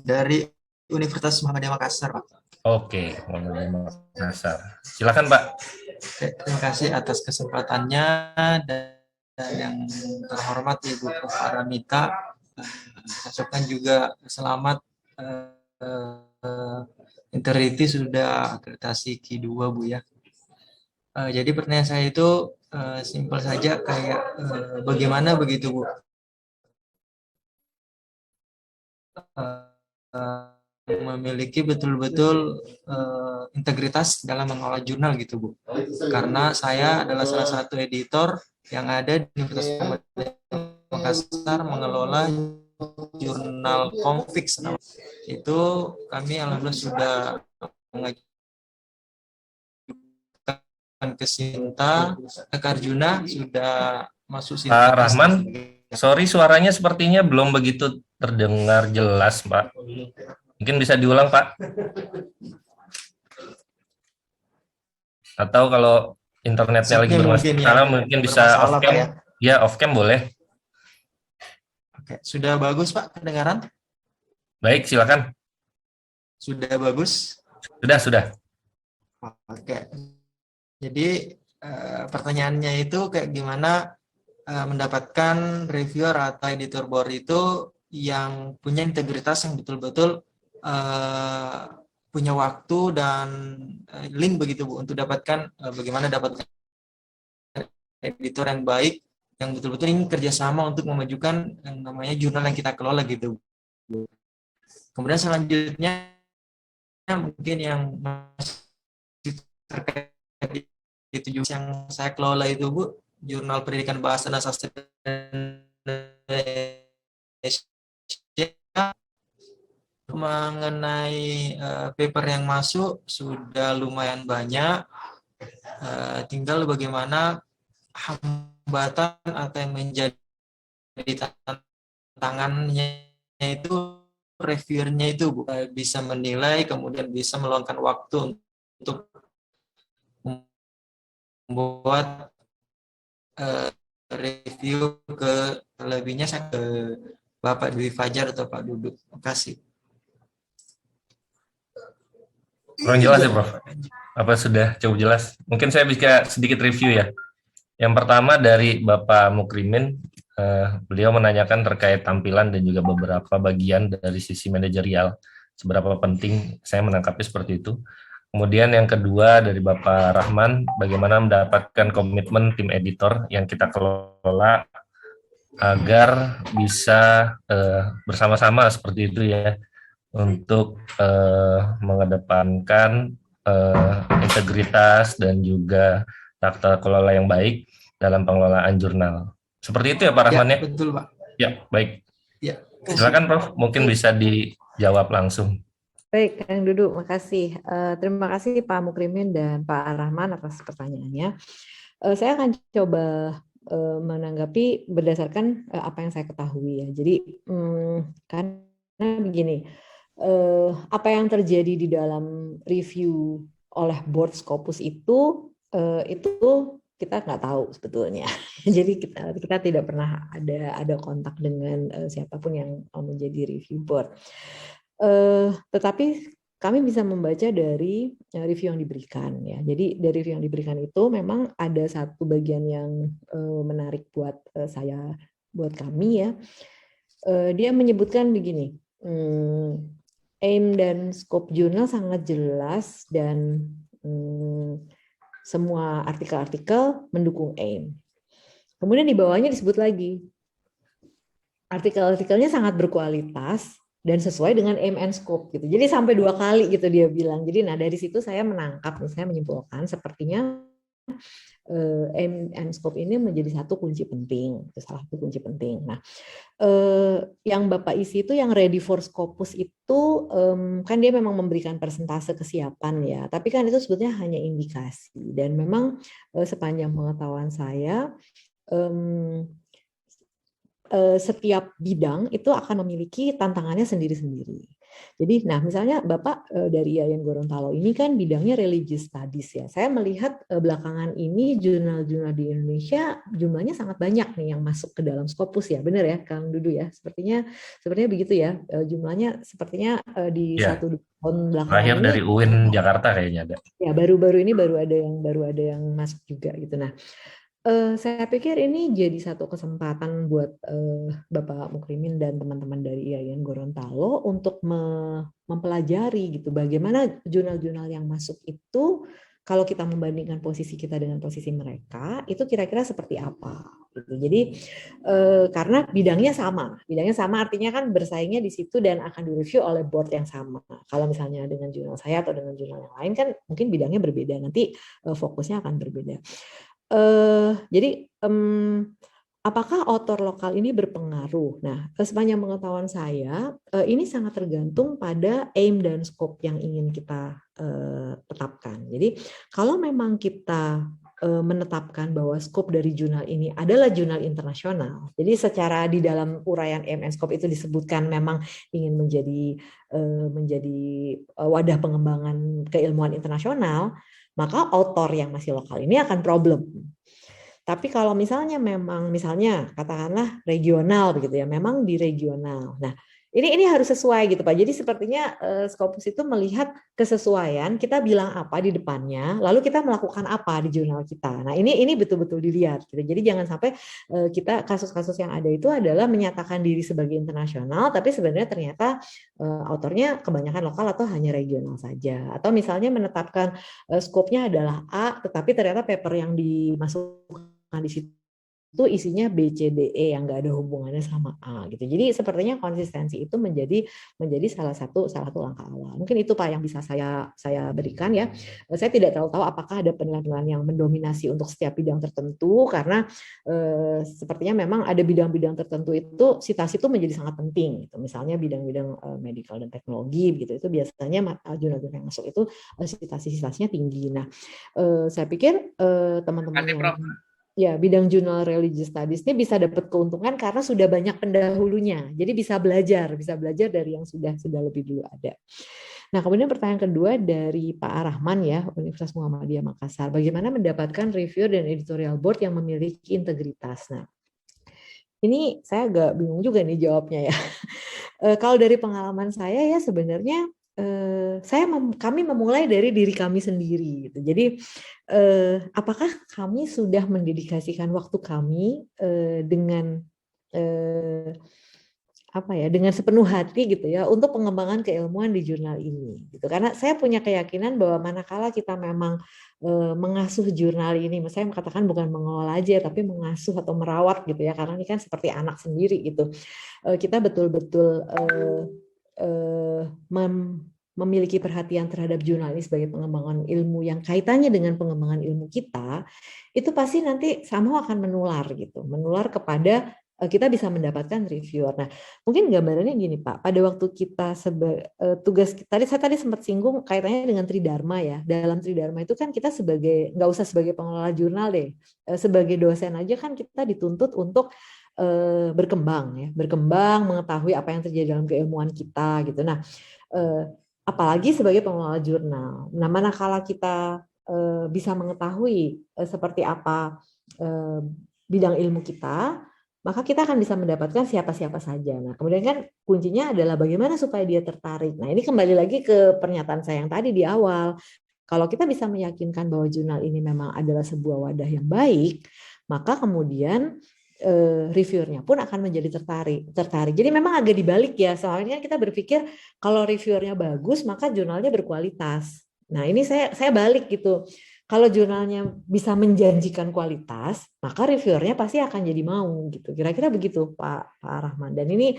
Dari Universitas Muhammadiyah Makassar, Pak. Oke, Muhammadiyah Makassar. Silakan, Pak. Oke, terima kasih atas kesempatannya dan yang terhormat Ibu Prof Pramita. Saya ucapkan juga selamat Interiti sudah akreditasi Q2, Bu ya. Jadi pertanyaan saya itu simpel saja, kayak bagaimana begitu, Bu? Memiliki betul-betul integritas dalam mengelola jurnal gitu, Bu. Karena saya adalah salah satu editor yang ada di Universitas Makassar mengelola jurnal Konfix. Itu kami alhamdulillah sudah mengajukan ke Sinta, ke Karjuna, sudah masuk Sinta. Pak Rahman, sorry suaranya sepertinya belum begitu terdengar jelas, Pak. Mungkin bisa diulang, Pak? Atau kalau internetnya lagi bermasalah, mungkin bisa off cam. Ya, off cam boleh. Oke, sudah bagus, Pak, kedengaran? Baik, silakan. Sudah bagus? Sudah. Oke. Jadi pertanyaannya itu kayak gimana mendapatkan reviewer atau editor board itu yang punya integritas yang betul-betul punya waktu dan link begitu, Bu, untuk dapatkan bagaimana dapatkan editor yang baik yang betul-betul ingin kerjasama untuk memajukan yang namanya jurnal yang kita kelola gitu. Kemudian selanjutnya mungkin yang masih terkait itu juga yang saya kelola itu, Bu, jurnal pendidikan bahasa dan sastra Indonesia. Mengenai paper yang masuk sudah lumayan banyak, tinggal bagaimana hambatan atau yang menjadi tantangannya itu reviewernya itu, Bu, bisa menilai kemudian bisa meluangkan waktu untuk membuat review. Ke lebihnya saya ke Bapak Dwi Fajar atau Pak Duduk. Terima kasih. Kurang jelas ya, Prof? Apa sudah cukup jelas? Mungkin saya bisa sedikit review ya. Yang pertama dari Bapak Mukrimin, beliau menanyakan terkait tampilan dan juga beberapa bagian dari sisi manajerial. Seberapa penting, saya menangkapnya seperti itu. Kemudian yang kedua dari Bapak Rahman, bagaimana mendapatkan komitmen tim editor yang kita kelola agar bisa bersama-sama seperti itu ya, untuk mengedepankan integritas dan juga tata kelola yang baik dalam pengelolaan jurnal. Seperti itu ya Pak Rahman ya? Betul Pak. Ya, baik. Ya. Silakan Prof, mungkin bisa dijawab langsung. Baik, Kang Dudu, makasih. Terima kasih Pak Mukrimin dan Pak Rahman atas pertanyaannya. Saya akan coba menanggapi berdasarkan apa yang saya ketahui ya. Jadi karena begini, apa yang terjadi di dalam review oleh board Scopus itu kita nggak tahu sebetulnya. Jadi kita tidak pernah ada kontak dengan siapapun yang menjadi review board. Tetapi kami bisa membaca dari review yang diberikan ya. Jadi dari review yang diberikan itu memang ada satu bagian yang menarik buat buat kami ya. Dia menyebutkan begini, aim dan scope jurnal sangat jelas dan semua artikel-artikel mendukung aim. Kemudian di bawahnya disebut lagi, artikel-artikelnya sangat berkualitas dan sesuai dengan aim and scope gitu. Jadi sampai 2 kali gitu dia bilang. Jadi dari situ saya menangkap, saya menyimpulkan sepertinya aim and scope ini menjadi satu kunci penting, itu salah satu kunci penting. Nah, yang Bapak isi itu yang ready for Scopus itu kan dia memang memberikan persentase kesiapan ya, tapi kan itu sebetulnya hanya indikasi dan memang sepanjang pengetahuan saya setiap bidang itu akan memiliki tantangannya sendiri-sendiri. Jadi, nah misalnya Bapak dari IAIN Gorontalo ini kan bidangnya religious studies ya. Saya melihat belakangan ini jurnal-jurnal di Indonesia jumlahnya sangat banyak nih yang masuk ke dalam Scopus ya, benar ya Kang Dudu ya? Sepertinya begitu ya, jumlahnya sepertinya di Ya, 1-2 tahun belakangan terakhir ini. dari UIN Jakarta kayaknya ada. Ya, baru-baru ini baru ada yang masuk juga gitu. Nah, saya pikir ini jadi satu kesempatan buat Bapak Mukrimin dan teman-teman dari IAIN Gorontalo untuk mempelajari gitu bagaimana jurnal-jurnal yang masuk itu kalau kita membandingkan posisi kita dengan posisi mereka itu kira-kira seperti apa gitu. Jadi karena bidangnya sama artinya kan bersaingnya di situ dan akan direview oleh board yang sama. Kalau misalnya dengan jurnal saya atau dengan jurnal yang lain kan mungkin bidangnya berbeda, nanti fokusnya akan berbeda. Jadi apakah author lokal ini berpengaruh? Nah, sepanjang pengetahuan saya, ini sangat tergantung pada aim dan scope yang ingin kita tetapkan. Jadi, kalau memang kita menetapkan bahwa scope dari jurnal ini adalah jurnal internasional, jadi secara di dalam uraian aim and scope itu disebutkan memang ingin menjadi wadah pengembangan keilmuan internasional, maka author yang masih lokal ini akan problem. Tapi kalau misalnya katakanlah regional begitu ya, memang di regional. Nah, ini harus sesuai gitu Pak. Jadi sepertinya Scopus itu melihat kesesuaian, kita bilang apa di depannya, lalu kita melakukan apa di jurnal kita. Nah, ini betul-betul dilihat gitu. Jadi jangan sampai kita kasus-kasus yang ada itu adalah menyatakan diri sebagai internasional, tapi sebenarnya ternyata autornya kebanyakan lokal atau hanya regional saja. Atau misalnya menetapkan skopnya adalah A, tetapi ternyata paper yang dimasukkan di situ itu isinya B, C, D, E yang nggak ada hubungannya sama A gitu. Jadi sepertinya konsistensi itu menjadi salah satu langkah awal. Mungkin itu Pak yang bisa saya berikan ya. Saya tidak terlalu tahu apakah ada penilaian yang mendominasi untuk setiap bidang tertentu karena sepertinya memang ada bidang-bidang tertentu itu citasi itu menjadi sangat penting gitu. Misalnya bidang-bidang medical dan teknologi gitu. Itu biasanya jurnal-jurnal yang masuk itu citasi-citasinya tinggi. Nah, saya pikir teman-teman yang ya, bidang jurnal religious studies ini bisa dapat keuntungan karena sudah banyak pendahulunya. Jadi bisa belajar dari yang sudah lebih dulu ada. Nah, kemudian pertanyaan kedua dari Pak Rahman ya, Universitas Muhammadiyah Makassar. Bagaimana mendapatkan reviewer dan editorial board yang memiliki integritas? Nah, ini saya agak bingung juga nih jawabnya ya. Kalau dari pengalaman saya ya sebenarnya kami memulai dari diri kami sendiri gitu. Jadi apakah kami sudah mendedikasikan waktu kami dengan apa ya, dengan sepenuh hati gitu ya untuk pengembangan keilmuan di jurnal ini gitu. Karena saya punya keyakinan bahwa manakala kita memang mengasuh jurnal ini, saya katakan bukan mengelola aja tapi mengasuh atau merawat gitu ya, karena ini kan seperti anak sendiri gitu. Kita betul-betul memiliki perhatian terhadap jurnal ini sebagai pengembangan ilmu yang kaitannya dengan pengembangan ilmu kita, itu pasti nanti sama akan menular gitu, menular kepada kita bisa mendapatkan reviewer. Nah, mungkin gambarannya gini Pak, pada waktu kita tugas saya tadi sempat singgung kaitannya dengan Tridharma ya. Dalam Tridharma itu kan kita sebagai, nggak usah sebagai pengelola jurnal deh, sebagai dosen aja kan kita dituntut untuk berkembang ya, berkembang, mengetahui apa yang terjadi dalam keilmuan kita gitu. Nah, apalagi sebagai pengelola jurnal. Nah, manakala kita bisa mengetahui seperti apa bidang ilmu kita, maka kita akan bisa mendapatkan siapa-siapa saja. Nah, kemudian kan kuncinya adalah bagaimana supaya dia tertarik. Nah, ini kembali lagi ke pernyataan saya yang tadi di awal. Kalau kita bisa meyakinkan bahwa jurnal ini memang adalah sebuah wadah yang baik, maka kemudian reviewernya pun akan menjadi tertarik. Jadi memang agak dibalik ya. Soalnya kita berpikir kalau reviewernya bagus, maka jurnalnya berkualitas. Nah, ini saya balik gitu. Kalau jurnalnya bisa menjanjikan kualitas, maka reviewernya pasti akan jadi mau gitu. Kira-kira begitu Pak Rahman. Dan ini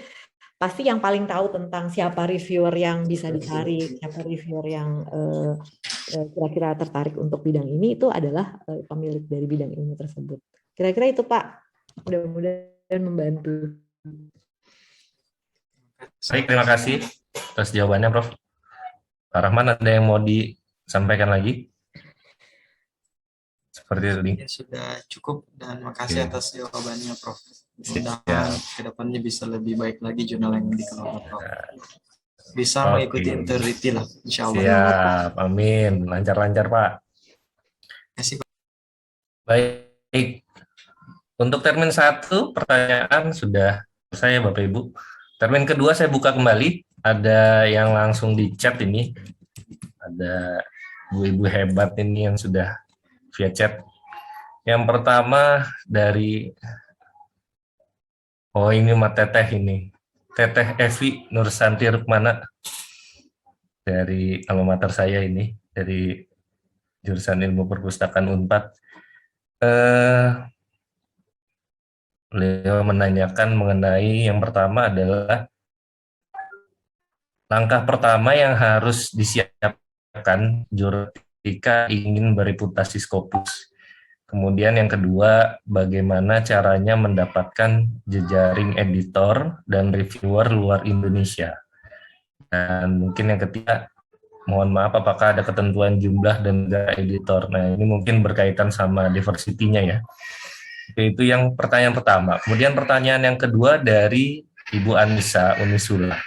pasti yang paling tahu tentang siapa reviewer yang bisa ditarik, siapa reviewer yang kira-kira tertarik untuk bidang ini, itu adalah pemilik dari bidang ilmu tersebut. Kira-kira itu Pak. Mudah-mudahan membantu. Baik, terima kasih atas jawabannya Prof. Pak Rahman, ada yang mau disampaikan lagi? Seperti itu. Ya, sudah cukup dan makasih atas jawabannya Prof. Mudah-mudahan kedepannya bisa lebih baik lagi jurnal yang dikelola Prof. Bisa mengikuti integrity lah, insya Allah. Siap, amin. Lancar-lancar Pak. Terima kasih Pak. Baik, untuk termin 1 pertanyaan sudah selesai Bapak Ibu. Termin kedua saya buka kembali. Ada yang langsung di chat ini. Ada ibu-ibu hebat ini yang sudah via chat. Yang pertama dari ini Mat Teteh ini. Teteh Evi Nursanti Rukmana dari alma mater saya ini, dari jurusan Ilmu Perpustakaan Unpad. Beliau menanyakan mengenai yang pertama adalah langkah pertama yang harus disiapkan jurnal ketika ingin bereputasi Scopus. Kemudian yang kedua, bagaimana caranya mendapatkan jejaring editor dan reviewer luar Indonesia. Dan mungkin yang ketiga, mohon maaf apakah ada ketentuan jumlah dan editor. Nah, ini mungkin berkaitan sama diversity-nya ya. Itu yang pertanyaan pertama. Kemudian pertanyaan yang kedua dari Ibu Anissa Unisula.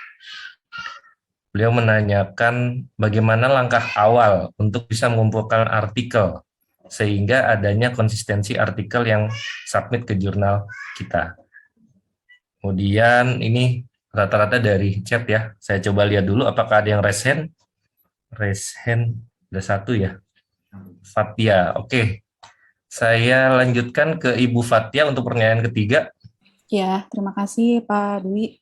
Beliau menanyakan bagaimana langkah awal untuk bisa mengumpulkan artikel sehingga adanya konsistensi artikel yang submit ke jurnal kita. Kemudian ini rata-rata dari chat ya. Saya coba lihat dulu apakah ada yang raise hand. Raise hand ada 1 ya. Fatia, oke. Saya lanjutkan ke Ibu Fatia untuk pertanyaan ketiga. Ya, terima kasih Pak Dwi.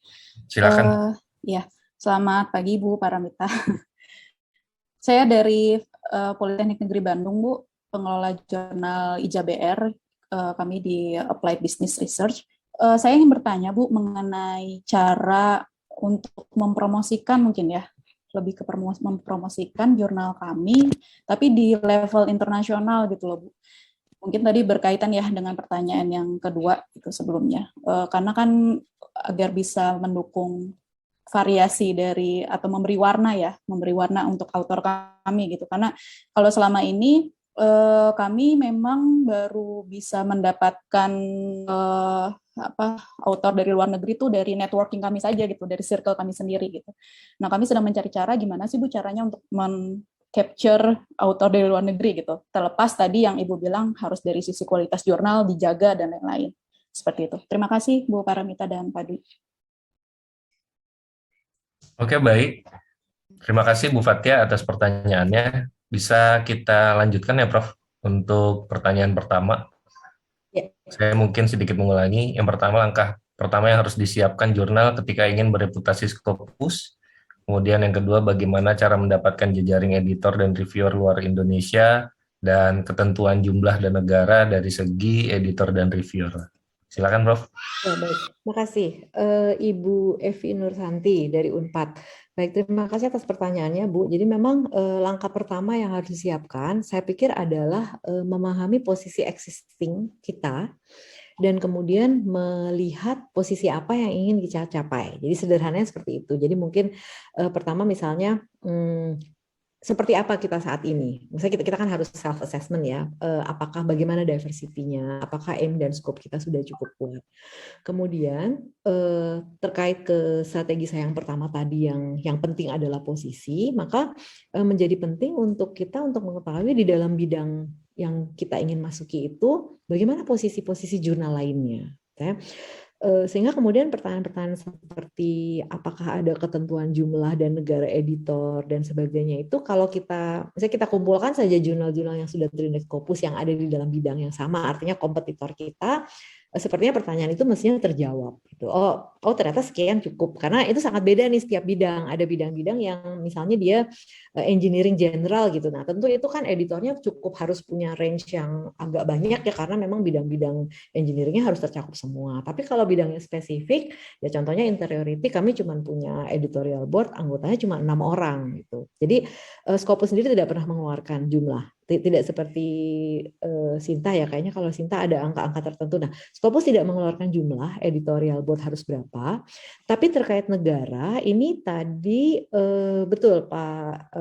Silakan. Ya, selamat pagi Bu Paramita. Saya dari Politeknik Negeri Bandung, Bu, pengelola jurnal IJBR, kami di Applied Business Research. Saya ingin bertanya Bu mengenai cara untuk mempromosikan mungkin ya, lebih ke mempromosikan jurnal kami, tapi di level internasional gitu loh Bu. Mungkin tadi berkaitan ya dengan pertanyaan yang kedua itu sebelumnya, karena kan agar bisa mendukung variasi dari atau memberi warna untuk autor kami gitu. Karena kalau selama ini kami memang baru bisa mendapatkan autor dari luar negeri itu dari networking kami saja gitu, dari circle kami sendiri gitu. Nah, kami sedang mencari cara gimana sih Bu caranya untuk capture autor dari luar negeri gitu. Terlepas tadi yang Ibu bilang harus dari sisi kualitas jurnal dijaga dan lain-lain. Seperti itu. Terima kasih Bu Paramita dan Pak Dwi. Oke, baik. Terima kasih Bu Fatia atas pertanyaannya. Bisa kita lanjutkan ya Prof untuk pertanyaan pertama. Ya. Saya mungkin sedikit mengulangi. Yang pertama langkah Pertama yang harus disiapkan jurnal ketika ingin bereputasi Scopus. Kemudian yang kedua, bagaimana cara mendapatkan jejaring editor dan reviewer luar Indonesia, dan ketentuan jumlah dan negara dari segi editor dan reviewer. Silakan, Prof. Ya, baik. Terima kasih. Ibu Evi Nursanti dari Unpad. Baik, terima kasih atas pertanyaannya, Bu. Jadi memang langkah pertama yang harus disiapkan, saya pikir adalah memahami posisi existing kita, dan kemudian melihat posisi apa yang ingin kita capai. Jadi sederhananya seperti itu. Jadi mungkin pertama misalnya seperti apa kita saat ini. Misalnya kita kan harus self assessment ya. Apakah bagaimana diversity-nya, apakah aim dan scope kita sudah cukup kuat. Kemudian terkait ke strategi saya yang pertama tadi yang penting adalah posisi, maka menjadi penting untuk kita untuk mengetahui di dalam bidang yang kita ingin masuki itu bagaimana posisi-posisi jurnal lainnya. Sehingga kemudian pertanyaan-pertanyaan seperti apakah ada ketentuan jumlah dan negara editor dan sebagainya itu kalau misalnya kita kumpulkan saja jurnal-jurnal yang sudah terindeks Scopus yang ada di dalam bidang yang sama, artinya kompetitor kita, sepertinya pertanyaan itu mestinya terjawab. Gitu. Oh ternyata sekian cukup, karena itu sangat beda nih setiap bidang. Ada bidang-bidang yang misalnya dia engineering general gitu. Nah tentu itu kan editornya cukup harus punya range yang agak banyak ya, karena memang bidang-bidang engineeringnya harus tercakup semua. Tapi kalau bidangnya spesifik, ya contohnya interiority, kami cuma punya editorial board, anggotanya cuma 6 orang gitu. Jadi Scopus sendiri tidak pernah mengeluarkan jumlah. Tidak seperti Sinta ya, kayaknya kalau Sinta ada angka-angka tertentu. Nah, Scopus tidak mengeluarkan jumlah editorial board harus berapa, tapi terkait negara ini tadi betul Pak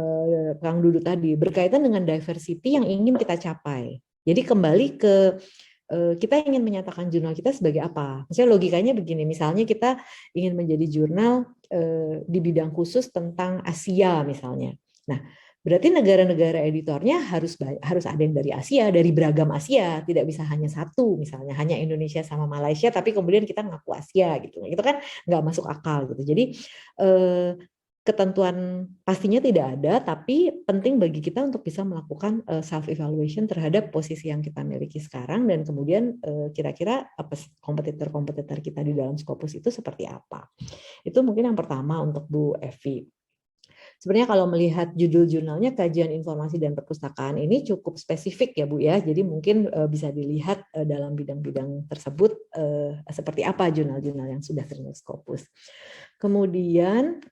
Kang Dudu tadi berkaitan dengan diversity yang ingin kita capai. Jadi kembali ke kita ingin menyatakan jurnal kita sebagai apa. Misalnya logikanya begini, misalnya kita ingin menjadi jurnal di bidang khusus tentang Asia misalnya. Nah, berarti negara-negara editornya harus ada yang dari Asia, dari beragam Asia, tidak bisa hanya satu, misalnya hanya Indonesia sama Malaysia, tapi kemudian kita ngaku Asia gitu. Itu kan nggak masuk akal gitu. Jadi ketentuan pastinya tidak ada, tapi penting bagi kita untuk bisa melakukan self evaluation terhadap posisi yang kita miliki sekarang, dan kemudian kira-kira kompetitor-kompetitor kita di dalam Scopus itu seperti apa. Itu mungkin yang pertama untuk Bu Evi. Sebenarnya kalau melihat judul jurnalnya kajian informasi dan perpustakaan ini cukup spesifik ya Bu ya. Jadi mungkin bisa dilihat dalam bidang-bidang tersebut seperti apa jurnal-jurnal yang sudah terindeks Scopus. Kemudian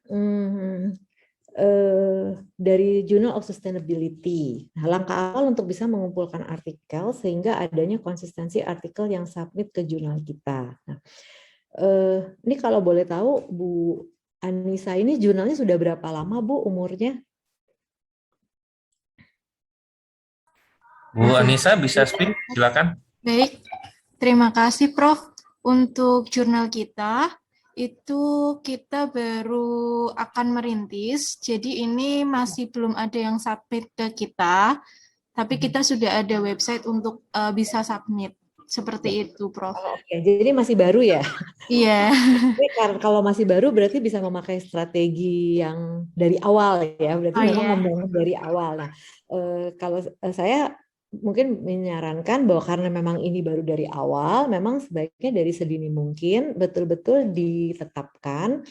dari Journal of Sustainability. Nah, langkah awal untuk bisa mengumpulkan artikel sehingga adanya konsistensi artikel yang submit ke jurnal kita. Nah, ini kalau boleh tahu Bu Anissa ini jurnalnya sudah berapa lama Bu umurnya? Bu Anissa bisa speak, silakan. Baik, terima kasih Prof. Untuk jurnal kita, itu kita baru akan merintis, jadi ini masih belum ada yang submit ke kita, tapi kita sudah ada website untuk bisa submit. Seperti itu, Prof. Oke, jadi masih baru ya? Iya. Kalau masih baru berarti bisa memakai strategi yang dari awal ya, berarti memang membangun dari awal. Nah, kalau saya mungkin menyarankan bahwa karena memang ini baru dari awal, memang sebaiknya dari sedini mungkin betul-betul ditetapkan.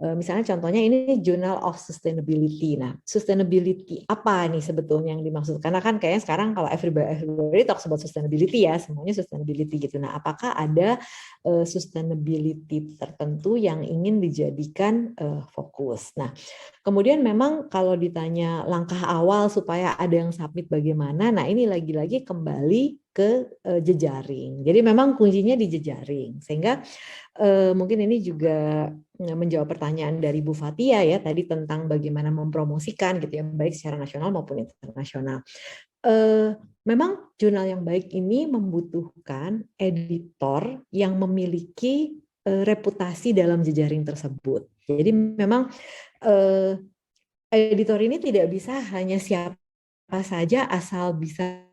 Misalnya contohnya ini Journal of Sustainability. Nah, sustainability apa nih sebetulnya yang dimaksud? Karena kan kayaknya sekarang kalau everybody talks about sustainability ya, semuanya sustainability gitu. Nah, apakah ada sustainability tertentu yang ingin dijadikan fokus? Nah, kemudian memang kalau ditanya langkah awal supaya ada yang submit bagaimana, nah ini lagi-lagi kembali ke jejaring. Jadi memang kuncinya di jejaring. Sehingga mungkin ini juga menjawab pertanyaan dari Bu Fatia ya tadi tentang bagaimana mempromosikan gitu ya, baik secara nasional maupun internasional. Memang jurnal yang baik ini membutuhkan editor yang memiliki reputasi dalam jejaring tersebut. Jadi memang editor ini tidak bisa hanya siapa saja asal bisa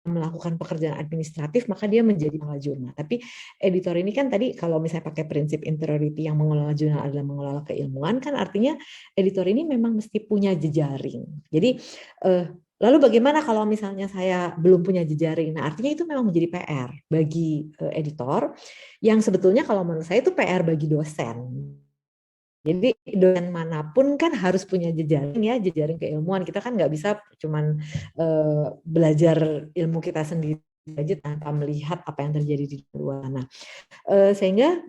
melakukan pekerjaan administratif maka dia menjadi pengelola jurnal. Tapi editor ini kan tadi kalau misalnya pakai prinsip interiority yang mengelola jurnal adalah mengelola keilmuan, kan artinya editor ini memang mesti punya jejaring. Jadi Lalu bagaimana kalau misalnya saya belum punya jejaring? Nah, artinya itu memang menjadi PR bagi editor yang sebetulnya kalau menurut saya itu PR bagi dosen. Jadi dosen manapun kan harus punya jejaring ya, jejaring keilmuan. Kita kan nggak bisa cuman belajar ilmu kita sendiri aja tanpa melihat apa yang terjadi di luar sana. Sehingga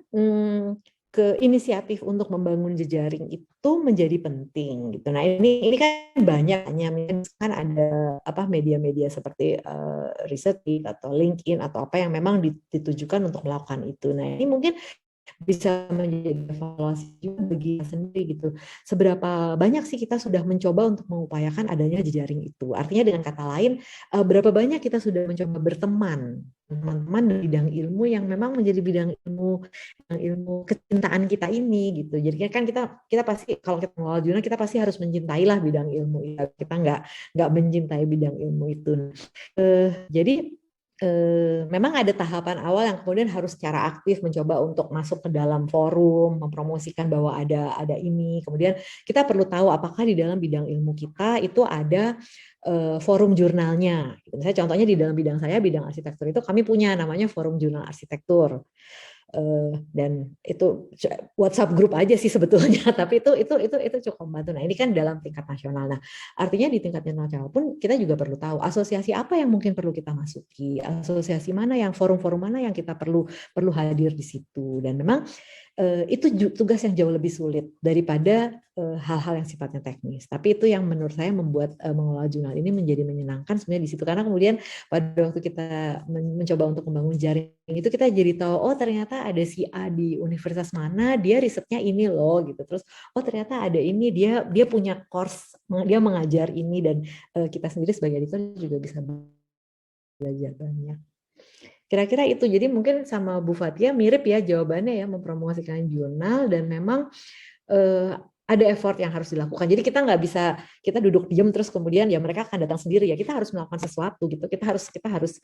ke inisiatif untuk membangun jejaring itu menjadi penting gitu. Nah, ini kan banyaknya kan ada media-media seperti Research atau LinkedIn atau apa yang memang ditujukan untuk melakukan itu. Nah, ini mungkin bisa menjadi evaluasi juga bagi kita sendiri gitu. Seberapa banyak sih kita sudah mencoba untuk mengupayakan adanya jejaring itu. Artinya dengan kata lain, berapa banyak kita sudah mencoba berteman teman-teman di bidang ilmu yang memang menjadi bidang ilmu kecintaan kita ini gitu. Jadi kan kita pasti kalau kita mengelola jurnal kita pasti harus mencintailah bidang ilmu itu. Kita nggak mencintai bidang ilmu itu. Jadi memang ada tahapan awal yang kemudian harus secara aktif mencoba untuk masuk ke dalam forum, mempromosikan bahwa ada ini. Kemudian kita perlu tahu apakah di dalam bidang ilmu kita itu ada forum jurnalnya. Misalnya contohnya di dalam bidang saya, bidang arsitektur itu kami punya namanya forum jurnal arsitektur. Dan itu WhatsApp grup aja sih sebetulnya, tapi itu cukup membantu. Nah, ini kan dalam tingkat nasional. Nah, artinya di tingkat nasional pun kita juga perlu tahu asosiasi apa yang mungkin perlu kita masuki, asosiasi mana yang forum-forum mana yang kita perlu hadir di situ. Dan memang itu tugas yang jauh lebih sulit daripada hal-hal yang sifatnya teknis. Tapi itu yang menurut saya membuat mengelola jurnal ini menjadi menyenangkan sebenarnya di situ, karena kemudian pada waktu kita mencoba untuk membangun jaring itu kita jadi tahu, oh ternyata ada si A di universitas mana, dia risetnya ini loh gitu. Terus oh ternyata ada ini, dia punya course, dia mengajar ini, dan kita sendiri sebagai editor juga bisa belajar banyak. Kira-kira itu. Jadi mungkin sama Bu Fathia mirip ya jawabannya ya, mempromosikan jurnal, dan memang ada effort yang harus dilakukan. Jadi kita nggak bisa kita duduk diam terus kemudian ya mereka akan datang sendiri ya. Kita harus melakukan sesuatu gitu. Kita harus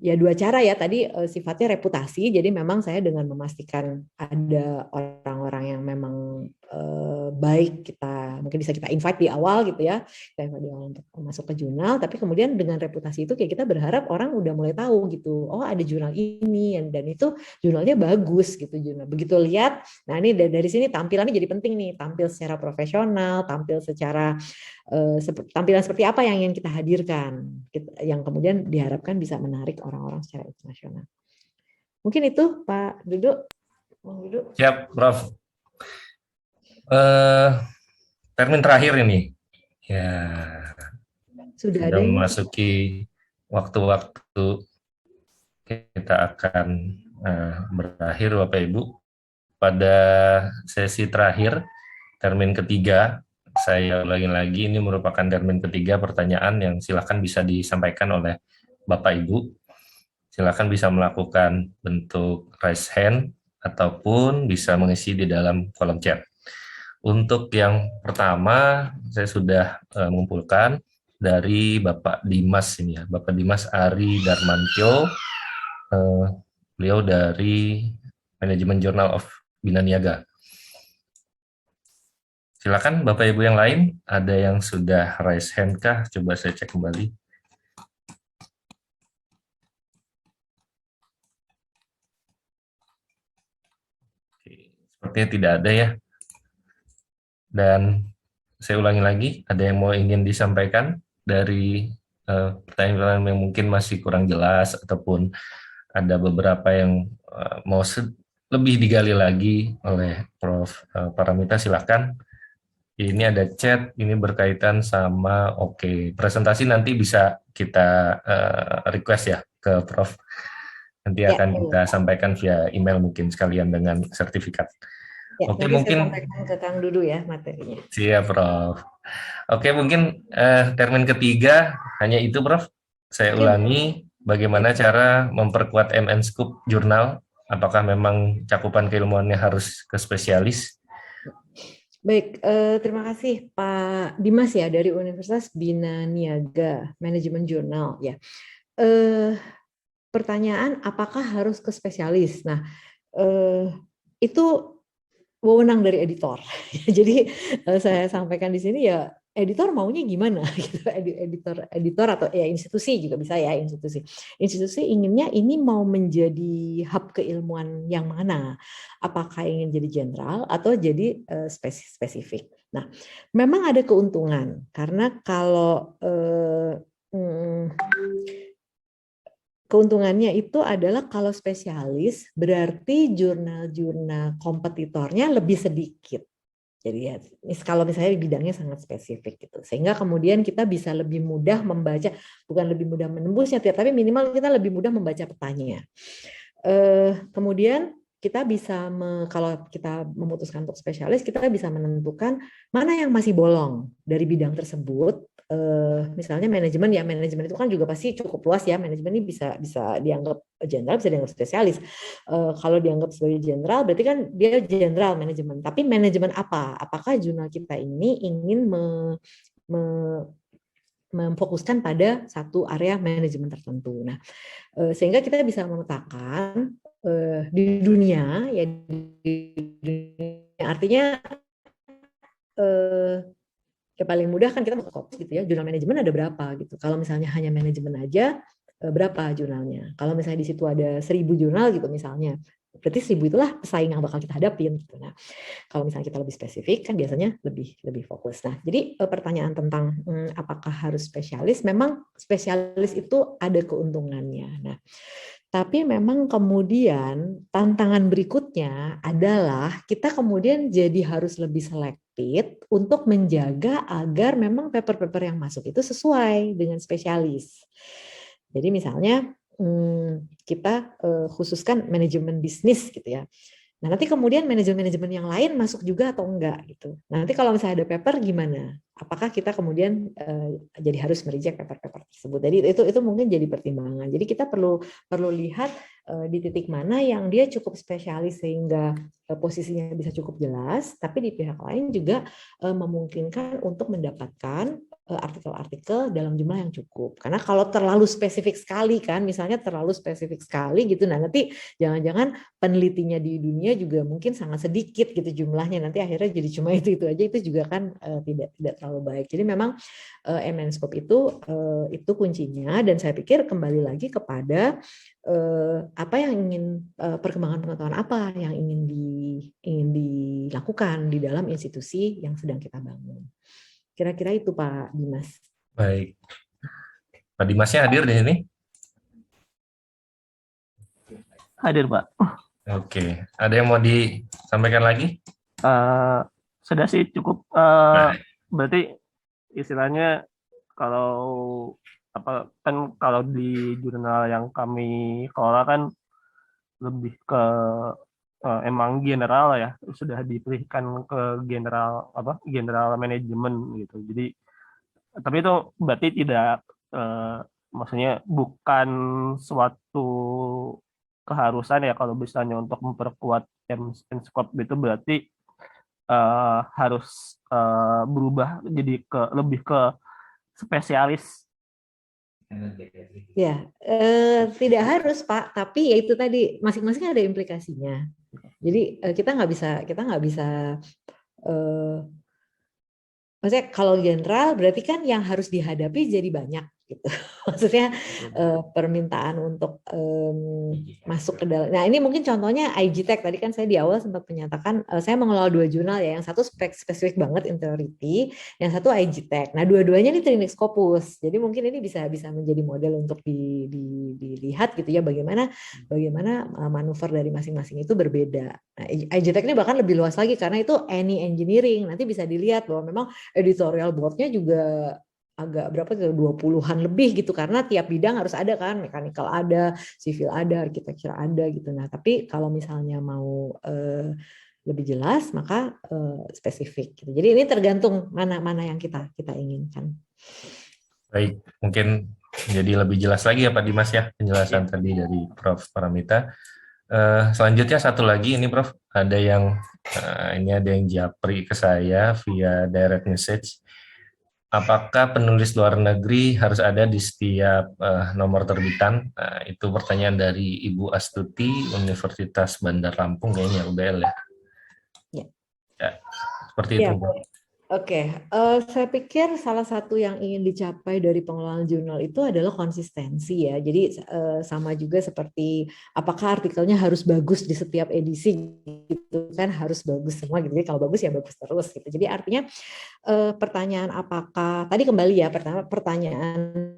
ya dua cara ya. Tadi sifatnya reputasi. Jadi memang saya dengan memastikan ada orang-orang yang memang baik, kita mungkin bisa kita invite di awal gitu ya, kita invite di awal untuk masuk ke jurnal. Tapi kemudian dengan reputasi itu kayak kita berharap orang udah mulai tahu gitu, oh ada jurnal ini, dan itu jurnalnya bagus gitu. Jurnal begitu lihat, nah ini dari sini tampilannya jadi penting nih, tampil secara profesional, tampil secara tampilan seperti apa yang ingin kita hadirkan, yang kemudian diharapkan bisa menarik orang-orang secara internasional. Mungkin itu Pak Duduk. Siap, Prof. Termin terakhir ini ya sudah memasuki waktu-waktu kita akan berakhir Bapak Ibu. Pada sesi terakhir, termin ketiga, saya ulangi lagi, ini merupakan termin ketiga pertanyaan yang silakan bisa disampaikan oleh Bapak Ibu. Silakan bisa melakukan bentuk raise hand ataupun bisa mengisi di dalam kolom chat. Untuk yang pertama, saya sudah mengumpulkan dari Bapak Dimas ini ya, Bapak Dimas Ari Darmantyo, beliau dari Manajemen Journal of Bina Niaga. Silakan Bapak Ibu yang lain, ada yang sudah raise hand kah? Coba saya cek kembali. Oke, sepertinya tidak ada ya. Dan saya ulangi lagi, ada yang mau ingin disampaikan dari pertanyaan yang mungkin masih kurang jelas, ataupun ada beberapa yang mau lebih digali lagi oleh Prof. Paramita, silakan. Ini ada chat, ini berkaitan sama presentasi nanti bisa kita request ya ke Prof. Nanti akan kita sampaikan via email mungkin sekalian dengan sertifikat. Ya, oke, mungkin saya sampaikan ke Kang Dudu ya materinya. Siap, Prof. Oke, mungkin termin ketiga hanya itu, Prof. Saya ulangi, bagaimana cara memperkuat MN Scoop jurnal? Apakah memang cakupan keilmuannya harus ke spesialis? Baik, terima kasih Pak Dimas ya dari Universitas Bina Niaga, Manajemen Jurnal ya. Pertanyaan, apakah harus ke spesialis? Nah, itu wewenang dari editor. Jadi saya sampaikan di sini ya, editor maunya gimana gitu, editor atau ya institusi juga bisa ya, institusi inginnya ini mau menjadi hub keilmuan yang mana, apakah ingin jadi general atau jadi spesifik. Nah, memang ada keuntungan karena kalau keuntungannya itu adalah kalau spesialis berarti jurnal-jurnal kompetitornya lebih sedikit. Jadi ya, kalau misalnya di bidangnya sangat spesifik gitu, sehingga kemudian kita bisa lebih mudah membaca, bukan lebih mudah menembusnya, tapi minimal kita lebih mudah membaca petanya. Kemudian kita bisa, kalau kita memutuskan untuk spesialis, kita bisa menentukan mana yang masih bolong dari bidang tersebut. Misalnya manajemen itu kan juga pasti cukup luas ya, manajemen ini bisa dianggap general, bisa dianggap spesialis. Kalau dianggap sebagai general berarti kan dia general manajemen, tapi manajemen apa? Apakah jurnal kita ini ingin memfokuskan pada satu area manajemen tertentu. Nah, sehingga kita bisa memetakan di dunia, ya artinya ya paling mudah kan kita Scopus gitu ya, jurnal manajemen ada berapa gitu. Kalau misalnya hanya manajemen aja, berapa jurnalnya. Kalau misalnya di situ ada 1000 jurnal gitu misalnya, berarti 1000 itulah pesaing yang bakal kita hadapin gitu. Nah, kalau misalnya kita lebih spesifik kan biasanya lebih fokus. Nah, jadi pertanyaan tentang apakah harus spesialis, memang spesialis itu ada keuntungannya. Nah, tapi memang kemudian tantangan berikutnya adalah kita kemudian jadi harus lebih selektif untuk menjaga agar memang paper-paper yang masuk itu sesuai dengan spesialis. Jadi misalnya kita khususkan manajemen bisnis gitu ya. Nah, nanti kemudian manajemen yang lain masuk juga atau enggak gitu. Nah, nanti kalau misalnya ada paper gimana? Apakah kita kemudian jadi harus mereject paper-paper tersebut? Jadi itu mungkin jadi pertimbangan. Jadi kita perlu lihat di titik mana yang dia cukup spesialis sehingga posisinya bisa cukup jelas, tapi di pihak lain juga memungkinkan untuk mendapatkan artikel-artikel dalam jumlah yang cukup. Karena kalau terlalu spesifik sekali kan, misalnya terlalu spesifik sekali gitu, nah nanti jangan-jangan penelitinya di dunia juga mungkin sangat sedikit gitu jumlahnya, nanti akhirnya jadi cuma itu aja, itu juga kan tidak terlalu baik. Jadi memang MNScope itu kuncinya, dan saya pikir kembali lagi kepada apa yang ingin, perkembangan pengetahuan apa yang ingin dilakukan di dalam institusi yang sedang kita bangun. Kira-kira itu Pak Dimas. Baik. Pak Dimasnya hadir di sini? Hadir, Pak. Oke. Ada yang mau disampaikan lagi? Sudah sih cukup. Berarti istilahnya kalau kan kalau di jurnal yang kami kelola kan lebih ke emang general ya, sudah dipilihkan ke general manajemen gitu. Jadi tapi itu berarti tidak maksudnya bukan suatu keharusan ya, kalau misalnya untuk memperkuat MNScope itu berarti harus berubah jadi lebih ke spesialis. Ya, tidak harus Pak, tapi ya itu tadi masing-masing ada implikasinya. Jadi kita nggak bisa maksudnya kalau general berarti kan yang harus dihadapi jadi banyak gitu. Maksudnya permintaan untuk masuk ke dalam. Nah, ini mungkin contohnya IGTech. Tadi kan saya di awal sempat menyatakan saya mengelola 2 jurnal ya. Yang satu spesifik banget Interiority, yang satu IGTech. Nah, dua-duanya ini Trinix Scopus. Jadi mungkin ini bisa menjadi model untuk dilihat gitu ya, bagaimana manuver dari masing-masing itu berbeda. Nah, IGTech ini bahkan lebih luas lagi karena itu any engineering. Nanti bisa dilihat bahwa memang editorial board-nya juga agak berapa ke 20-an lebih gitu, karena tiap bidang harus ada kan, mechanical ada, civil ada, arsitektur ada gitu. Nah, tapi kalau misalnya mau lebih jelas maka spesifik gitu. Jadi ini tergantung mana yang kita inginkan. Baik, mungkin jadi lebih jelas lagi ya Pak Dimas ya penjelasan tadi dari Prof. Paramita. Selanjutnya satu lagi ini Prof, ada yang japri ke saya via direct message. Apakah penulis luar negeri harus ada di setiap nomor terbitan? Itu pertanyaan dari Ibu Astuti, Universitas Bandar Lampung, kayaknya UBL ya. Ya, seperti itu. Oke, saya pikir salah satu yang ingin dicapai dari pengelolaan jurnal itu adalah konsistensi ya. Jadi sama juga seperti apakah artikelnya harus bagus di setiap edisi gitu kan, harus bagus semua gitu. Jadi kalau bagus ya bagus terus gitu. Jadi artinya pertanyaan apakah tadi kembali ya pertanyaan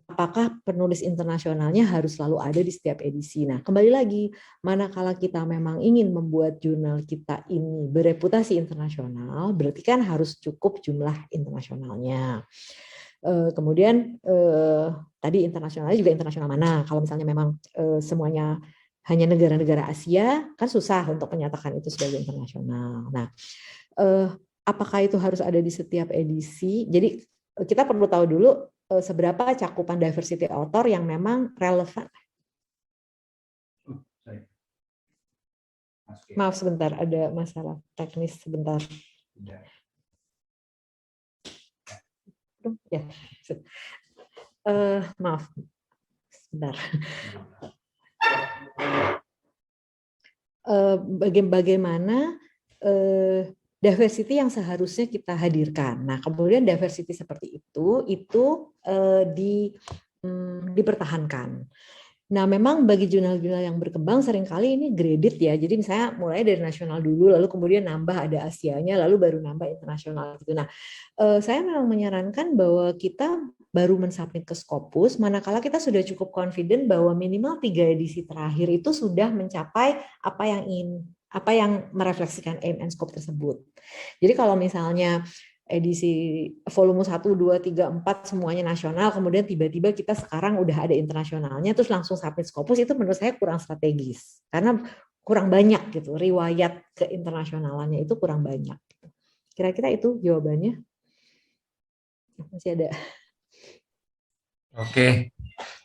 apakah penulis internasionalnya harus selalu ada di setiap edisi. Nah, kembali lagi, manakala kita memang ingin membuat jurnal kita ini bereputasi internasional, berarti kan harus cukup jumlah internasionalnya. Kemudian tadi internasionalnya juga internasional mana? Kalau misalnya memang semuanya hanya negara-negara Asia, kan susah untuk menyatakan itu sebagai internasional. Nah, apakah itu harus ada di setiap edisi? Jadi kita perlu tahu dulu seberapa cakupan diversity author yang memang relevan. Maaf sebentar, ada masalah teknis sebentar. Ya, maaf, sebentar. Bagaimana diversity yang seharusnya kita hadirkan. Nah, kemudian diversity seperti itu dipertahankan. Nah, memang bagi jurnal-jurnal yang berkembang seringkali ini graded ya. Jadi misalnya mulai dari nasional dulu, lalu kemudian nambah ada Asianya, lalu baru nambah internasional gitu. Nah, saya memang menyarankan bahwa kita baru mensubmit ke Scopus, manakala kita sudah cukup confident bahwa minimal 3 edisi terakhir itu sudah mencapai apa yang merefleksikan aim and scope tersebut. Jadi kalau misalnya edisi volume 1, 2, 3, 4 semuanya nasional, kemudian tiba-tiba kita sekarang udah ada internasionalnya, terus langsung submit Scopus, itu menurut saya kurang strategis. Karena kurang banyak gitu, riwayat ke internasionalannya itu kurang banyak. Kira-kira itu jawabannya. Masih ada. Oke,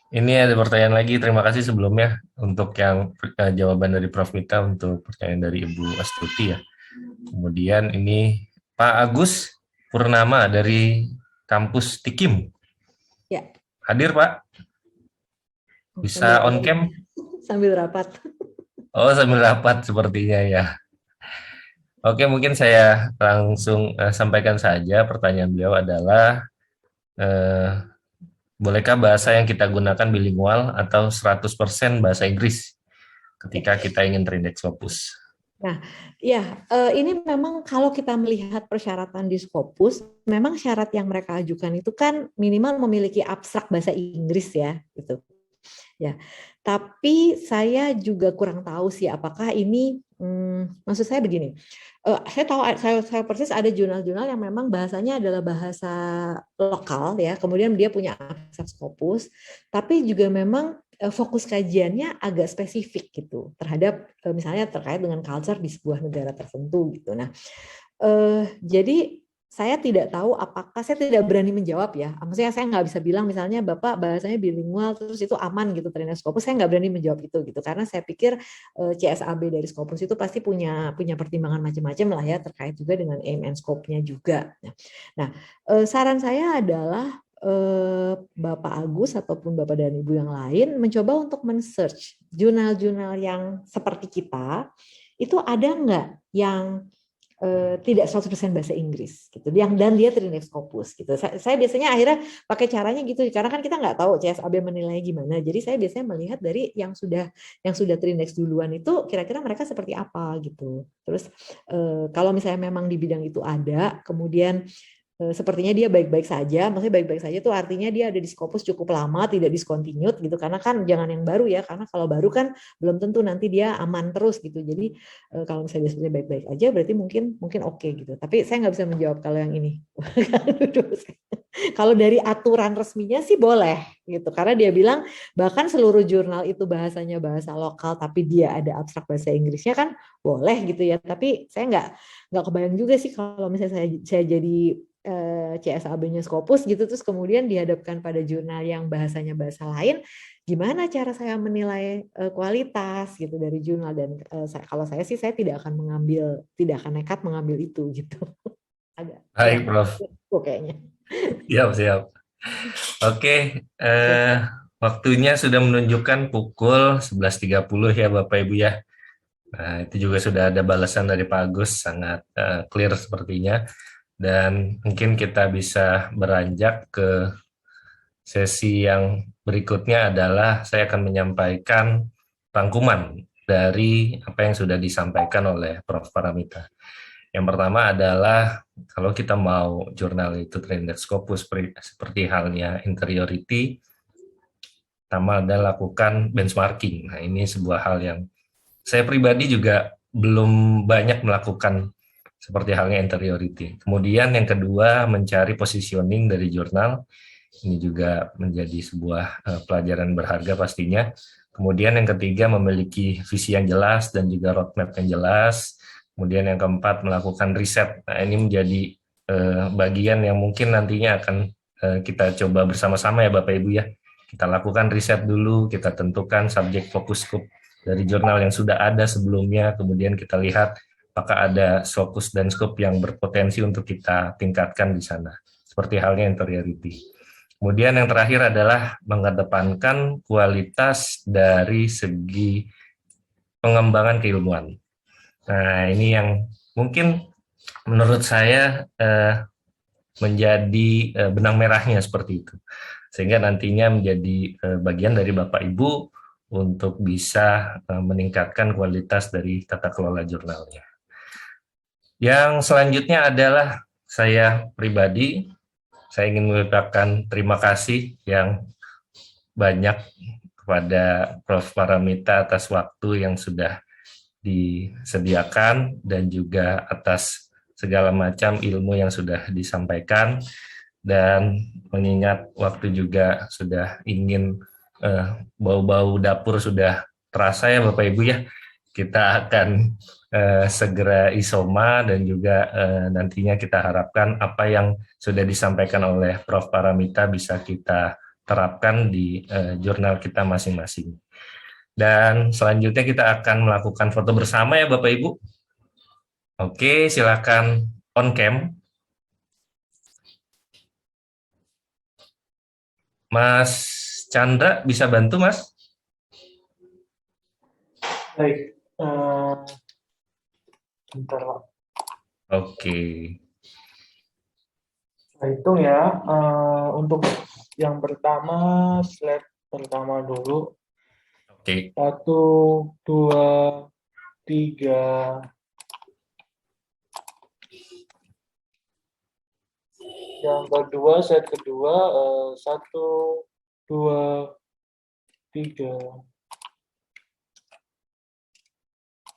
ini ada pertanyaan lagi. Terima kasih sebelumnya untuk yang jawaban dari Prof. Mita untuk pertanyaan dari Ibu Astuti ya. Kemudian ini Pak Agus Purnama dari kampus Tikim. Ya. Hadir Pak? Bisa on cam? Sambil rapat. Oh, sambil rapat sepertinya ya. Oke, mungkin saya langsung sampaikan saja. Pertanyaan beliau adalah, bolehkah bahasa yang kita gunakan bilingual atau 100% bahasa Inggris ketika kita ingin terindeks Scopus? Nah, ya ini memang kalau kita melihat persyaratan di Scopus, memang syarat yang mereka ajukan itu kan minimal memiliki abstrak bahasa Inggris ya, gitu. Ya, tapi saya juga kurang tahu sih apakah ini, maksud saya begini, saya tahu saya persis ada jurnal-jurnal yang memang bahasanya adalah bahasa lokal ya, kemudian dia punya abstrak Scopus, tapi juga memang fokus kajiannya agak spesifik gitu terhadap misalnya terkait dengan culture di sebuah negara tertentu gitu. Nah, jadi saya tidak tahu apakah, saya tidak berani menjawab ya. Maksudnya saya nggak bisa bilang misalnya Bapak bahasanya bilingual terus itu aman gitu terindeks Scopus, saya nggak berani menjawab itu gitu. Karena saya pikir CSAB dari Scopus itu pasti punya pertimbangan macam-macam lah ya terkait juga dengan aim and scope-nya juga. Nah, saran saya adalah Bapak Agus ataupun Bapak dan Ibu yang lain mencoba untuk men-search jurnal-jurnal yang seperti kita, itu ada nggak yang tidak 100% bahasa Inggris gitu, dan dia terindeks Scopus gitu. Saya biasanya akhirnya pakai caranya gitu, karena kan kita nggak tahu CSAB menilai gimana. Jadi saya biasanya melihat dari yang sudah terindeks duluan itu kira-kira mereka seperti apa gitu. Terus kalau misalnya memang di bidang itu ada, kemudian sepertinya dia baik-baik saja. Maksudnya baik-baik saja itu artinya dia ada di Scopus cukup lama, tidak discontinued gitu. Karena kan jangan yang baru ya, karena kalau baru kan belum tentu nanti dia aman terus gitu. Jadi kalau misalnya dia baik-baik aja berarti mungkin oke gitu. Tapi saya nggak bisa menjawab kalau yang ini. Kalau dari aturan resminya sih boleh gitu. Karena dia bilang bahkan seluruh jurnal itu bahasanya bahasa lokal tapi dia ada abstrak bahasa Inggrisnya kan boleh gitu ya. Tapi saya nggak kebayang juga sih kalau misalnya saya jadi CSAB-nya Scopus gitu, terus kemudian dihadapkan pada jurnal yang bahasanya bahasa lain, gimana cara saya menilai kualitas gitu dari jurnal. Dan kalau saya sih saya tidak akan nekat mengambil itu gitu. Agak baik Prof. Kayaknya. Siap. Oke, waktunya sudah menunjukkan pukul 11.30 ya Bapak Ibu ya. Nah, itu juga sudah ada balasan dari Pak Agus, sangat clear sepertinya. Dan mungkin kita bisa beranjak ke sesi yang berikutnya adalah saya akan menyampaikan rangkuman dari apa yang sudah disampaikan oleh Prof. Paramita. Yang pertama adalah kalau kita mau jurnal itu trended scopus seperti halnya interiority, pertama adalah lakukan benchmarking. Nah, ini sebuah hal yang saya pribadi juga belum banyak melakukan seperti halnya interiority. Kemudian yang kedua, mencari positioning dari jurnal. Ini juga menjadi sebuah pelajaran berharga pastinya. Kemudian yang ketiga, memiliki visi yang jelas dan juga roadmap yang jelas. Kemudian yang keempat, melakukan riset. Nah, ini menjadi bagian yang mungkin nantinya akan kita coba bersama-sama ya Bapak Ibu ya. Kita lakukan riset dulu, kita tentukan subjek fokus scope dari jurnal yang sudah ada sebelumnya, kemudian kita lihat apakah ada fokus dan scope yang berpotensi untuk kita tingkatkan di sana, seperti halnya interiority. Kemudian yang terakhir adalah mengedepankan kualitas dari segi pengembangan keilmuan. Nah, ini yang mungkin menurut saya menjadi benang merahnya seperti itu. Sehingga nantinya menjadi bagian dari Bapak Ibu untuk bisa meningkatkan kualitas dari tata kelola jurnalnya. Yang selanjutnya adalah saya pribadi, saya ingin mengucapkan terima kasih yang banyak kepada Prof. Paramita atas waktu yang sudah disediakan dan juga atas segala macam ilmu yang sudah disampaikan, dan mengingat waktu juga sudah ingin bau-bau dapur sudah terasa ya Bapak Ibu ya, kita akan segera isoma dan juga nantinya kita harapkan apa yang sudah disampaikan oleh Prof. Paramita bisa kita terapkan di jurnal kita masing-masing. Dan selanjutnya kita akan melakukan foto bersama ya Bapak Ibu. Oke, silakan on cam. Mas Chandra bisa bantu Mas? Baik, bentar Pak. Oke. Saya hitung ya. Untuk yang pertama, slide pertama dulu. Oke. 1, 2, 3. Yang kedua, slide kedua, 1, 2, 3.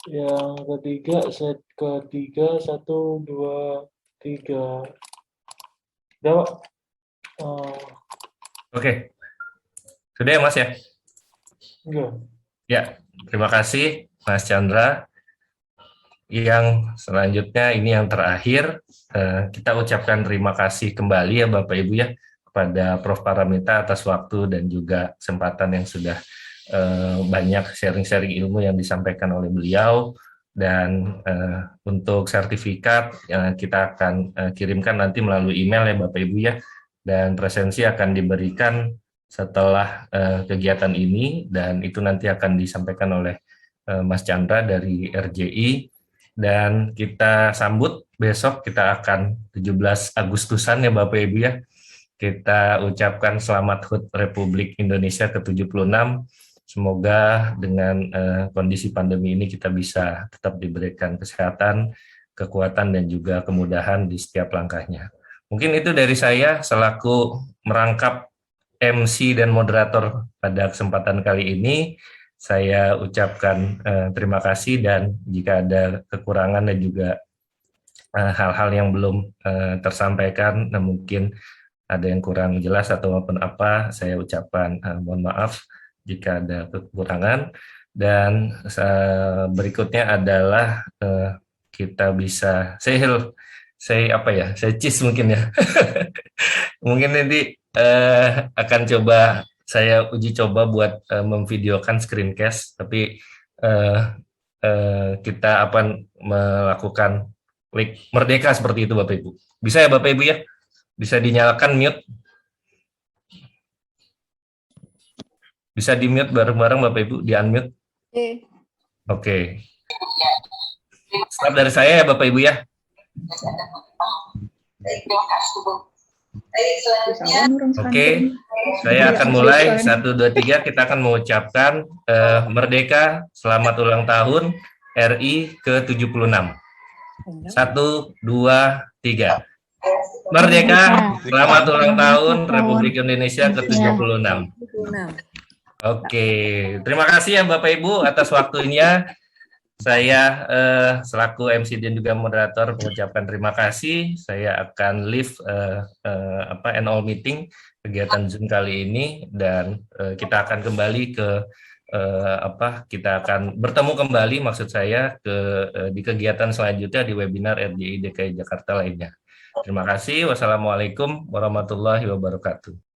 Yang ketiga, slide ketiga, 1, 2, 3. Udah, Pak? Oke. Sudah ya Mas ya? Enggak. Ya, terima kasih Mas Chandra. Yang selanjutnya ini yang terakhir, kita ucapkan terima kasih kembali ya Bapak Ibu ya kepada Prof. Paramita atas waktu dan juga kesempatan yang sudah banyak sharing-sharing ilmu yang disampaikan oleh beliau. Dan untuk sertifikat yang kita akan kirimkan nanti melalui email ya Bapak Ibu ya, dan presensi akan diberikan setelah kegiatan ini, dan itu nanti akan disampaikan oleh Mas Chandra dari RJI. Dan kita sambut besok, kita akan 17 Agustusan ya Bapak Ibu ya, kita ucapkan selamat HUT Republik Indonesia ke-76. Semoga dengan kondisi pandemi ini kita bisa tetap diberikan kesehatan, kekuatan, dan juga kemudahan di setiap langkahnya. Mungkin itu dari saya selaku merangkap MC dan moderator pada kesempatan kali ini. Saya ucapkan terima kasih, dan jika ada kekurangan dan juga hal-hal yang belum tersampaikan, mungkin ada yang kurang jelas atau apa, saya ucapkan mohon maaf jika ada kekurangan. Dan berikutnya adalah kita bisa saya cheese mungkin ya. Mungkin nanti akan coba saya uji coba buat memvideokan screencast, tapi kita akan melakukan klik merdeka seperti itu Bapak Ibu. Bisa ya Bapak Ibu ya? Bisa dinyalakan mute. Bisa di mute bareng-bareng Bapak Ibu, di unmute. Oke. Oke. Start dari saya ya Bapak Ibu ya. Oke, saya akan mulai 1, 2, 3. Kita akan mengucapkan merdeka, selamat ulang tahun RI ke-76. 1, 2, 3. Merdeka, selamat ulang tahun Republik Indonesia ke-76. Oke, terima kasih ya Bapak Ibu atas waktunya. Saya selaku MC dan juga moderator mengucapkan terima kasih. Saya akan leave annual meeting kegiatan Zoom kali ini, dan kita akan kembali ke kita akan bertemu kembali, maksud saya di kegiatan selanjutnya di webinar RJI DKI Jakarta lainnya. Terima kasih. Wassalamualaikum warahmatullahi wabarakatuh.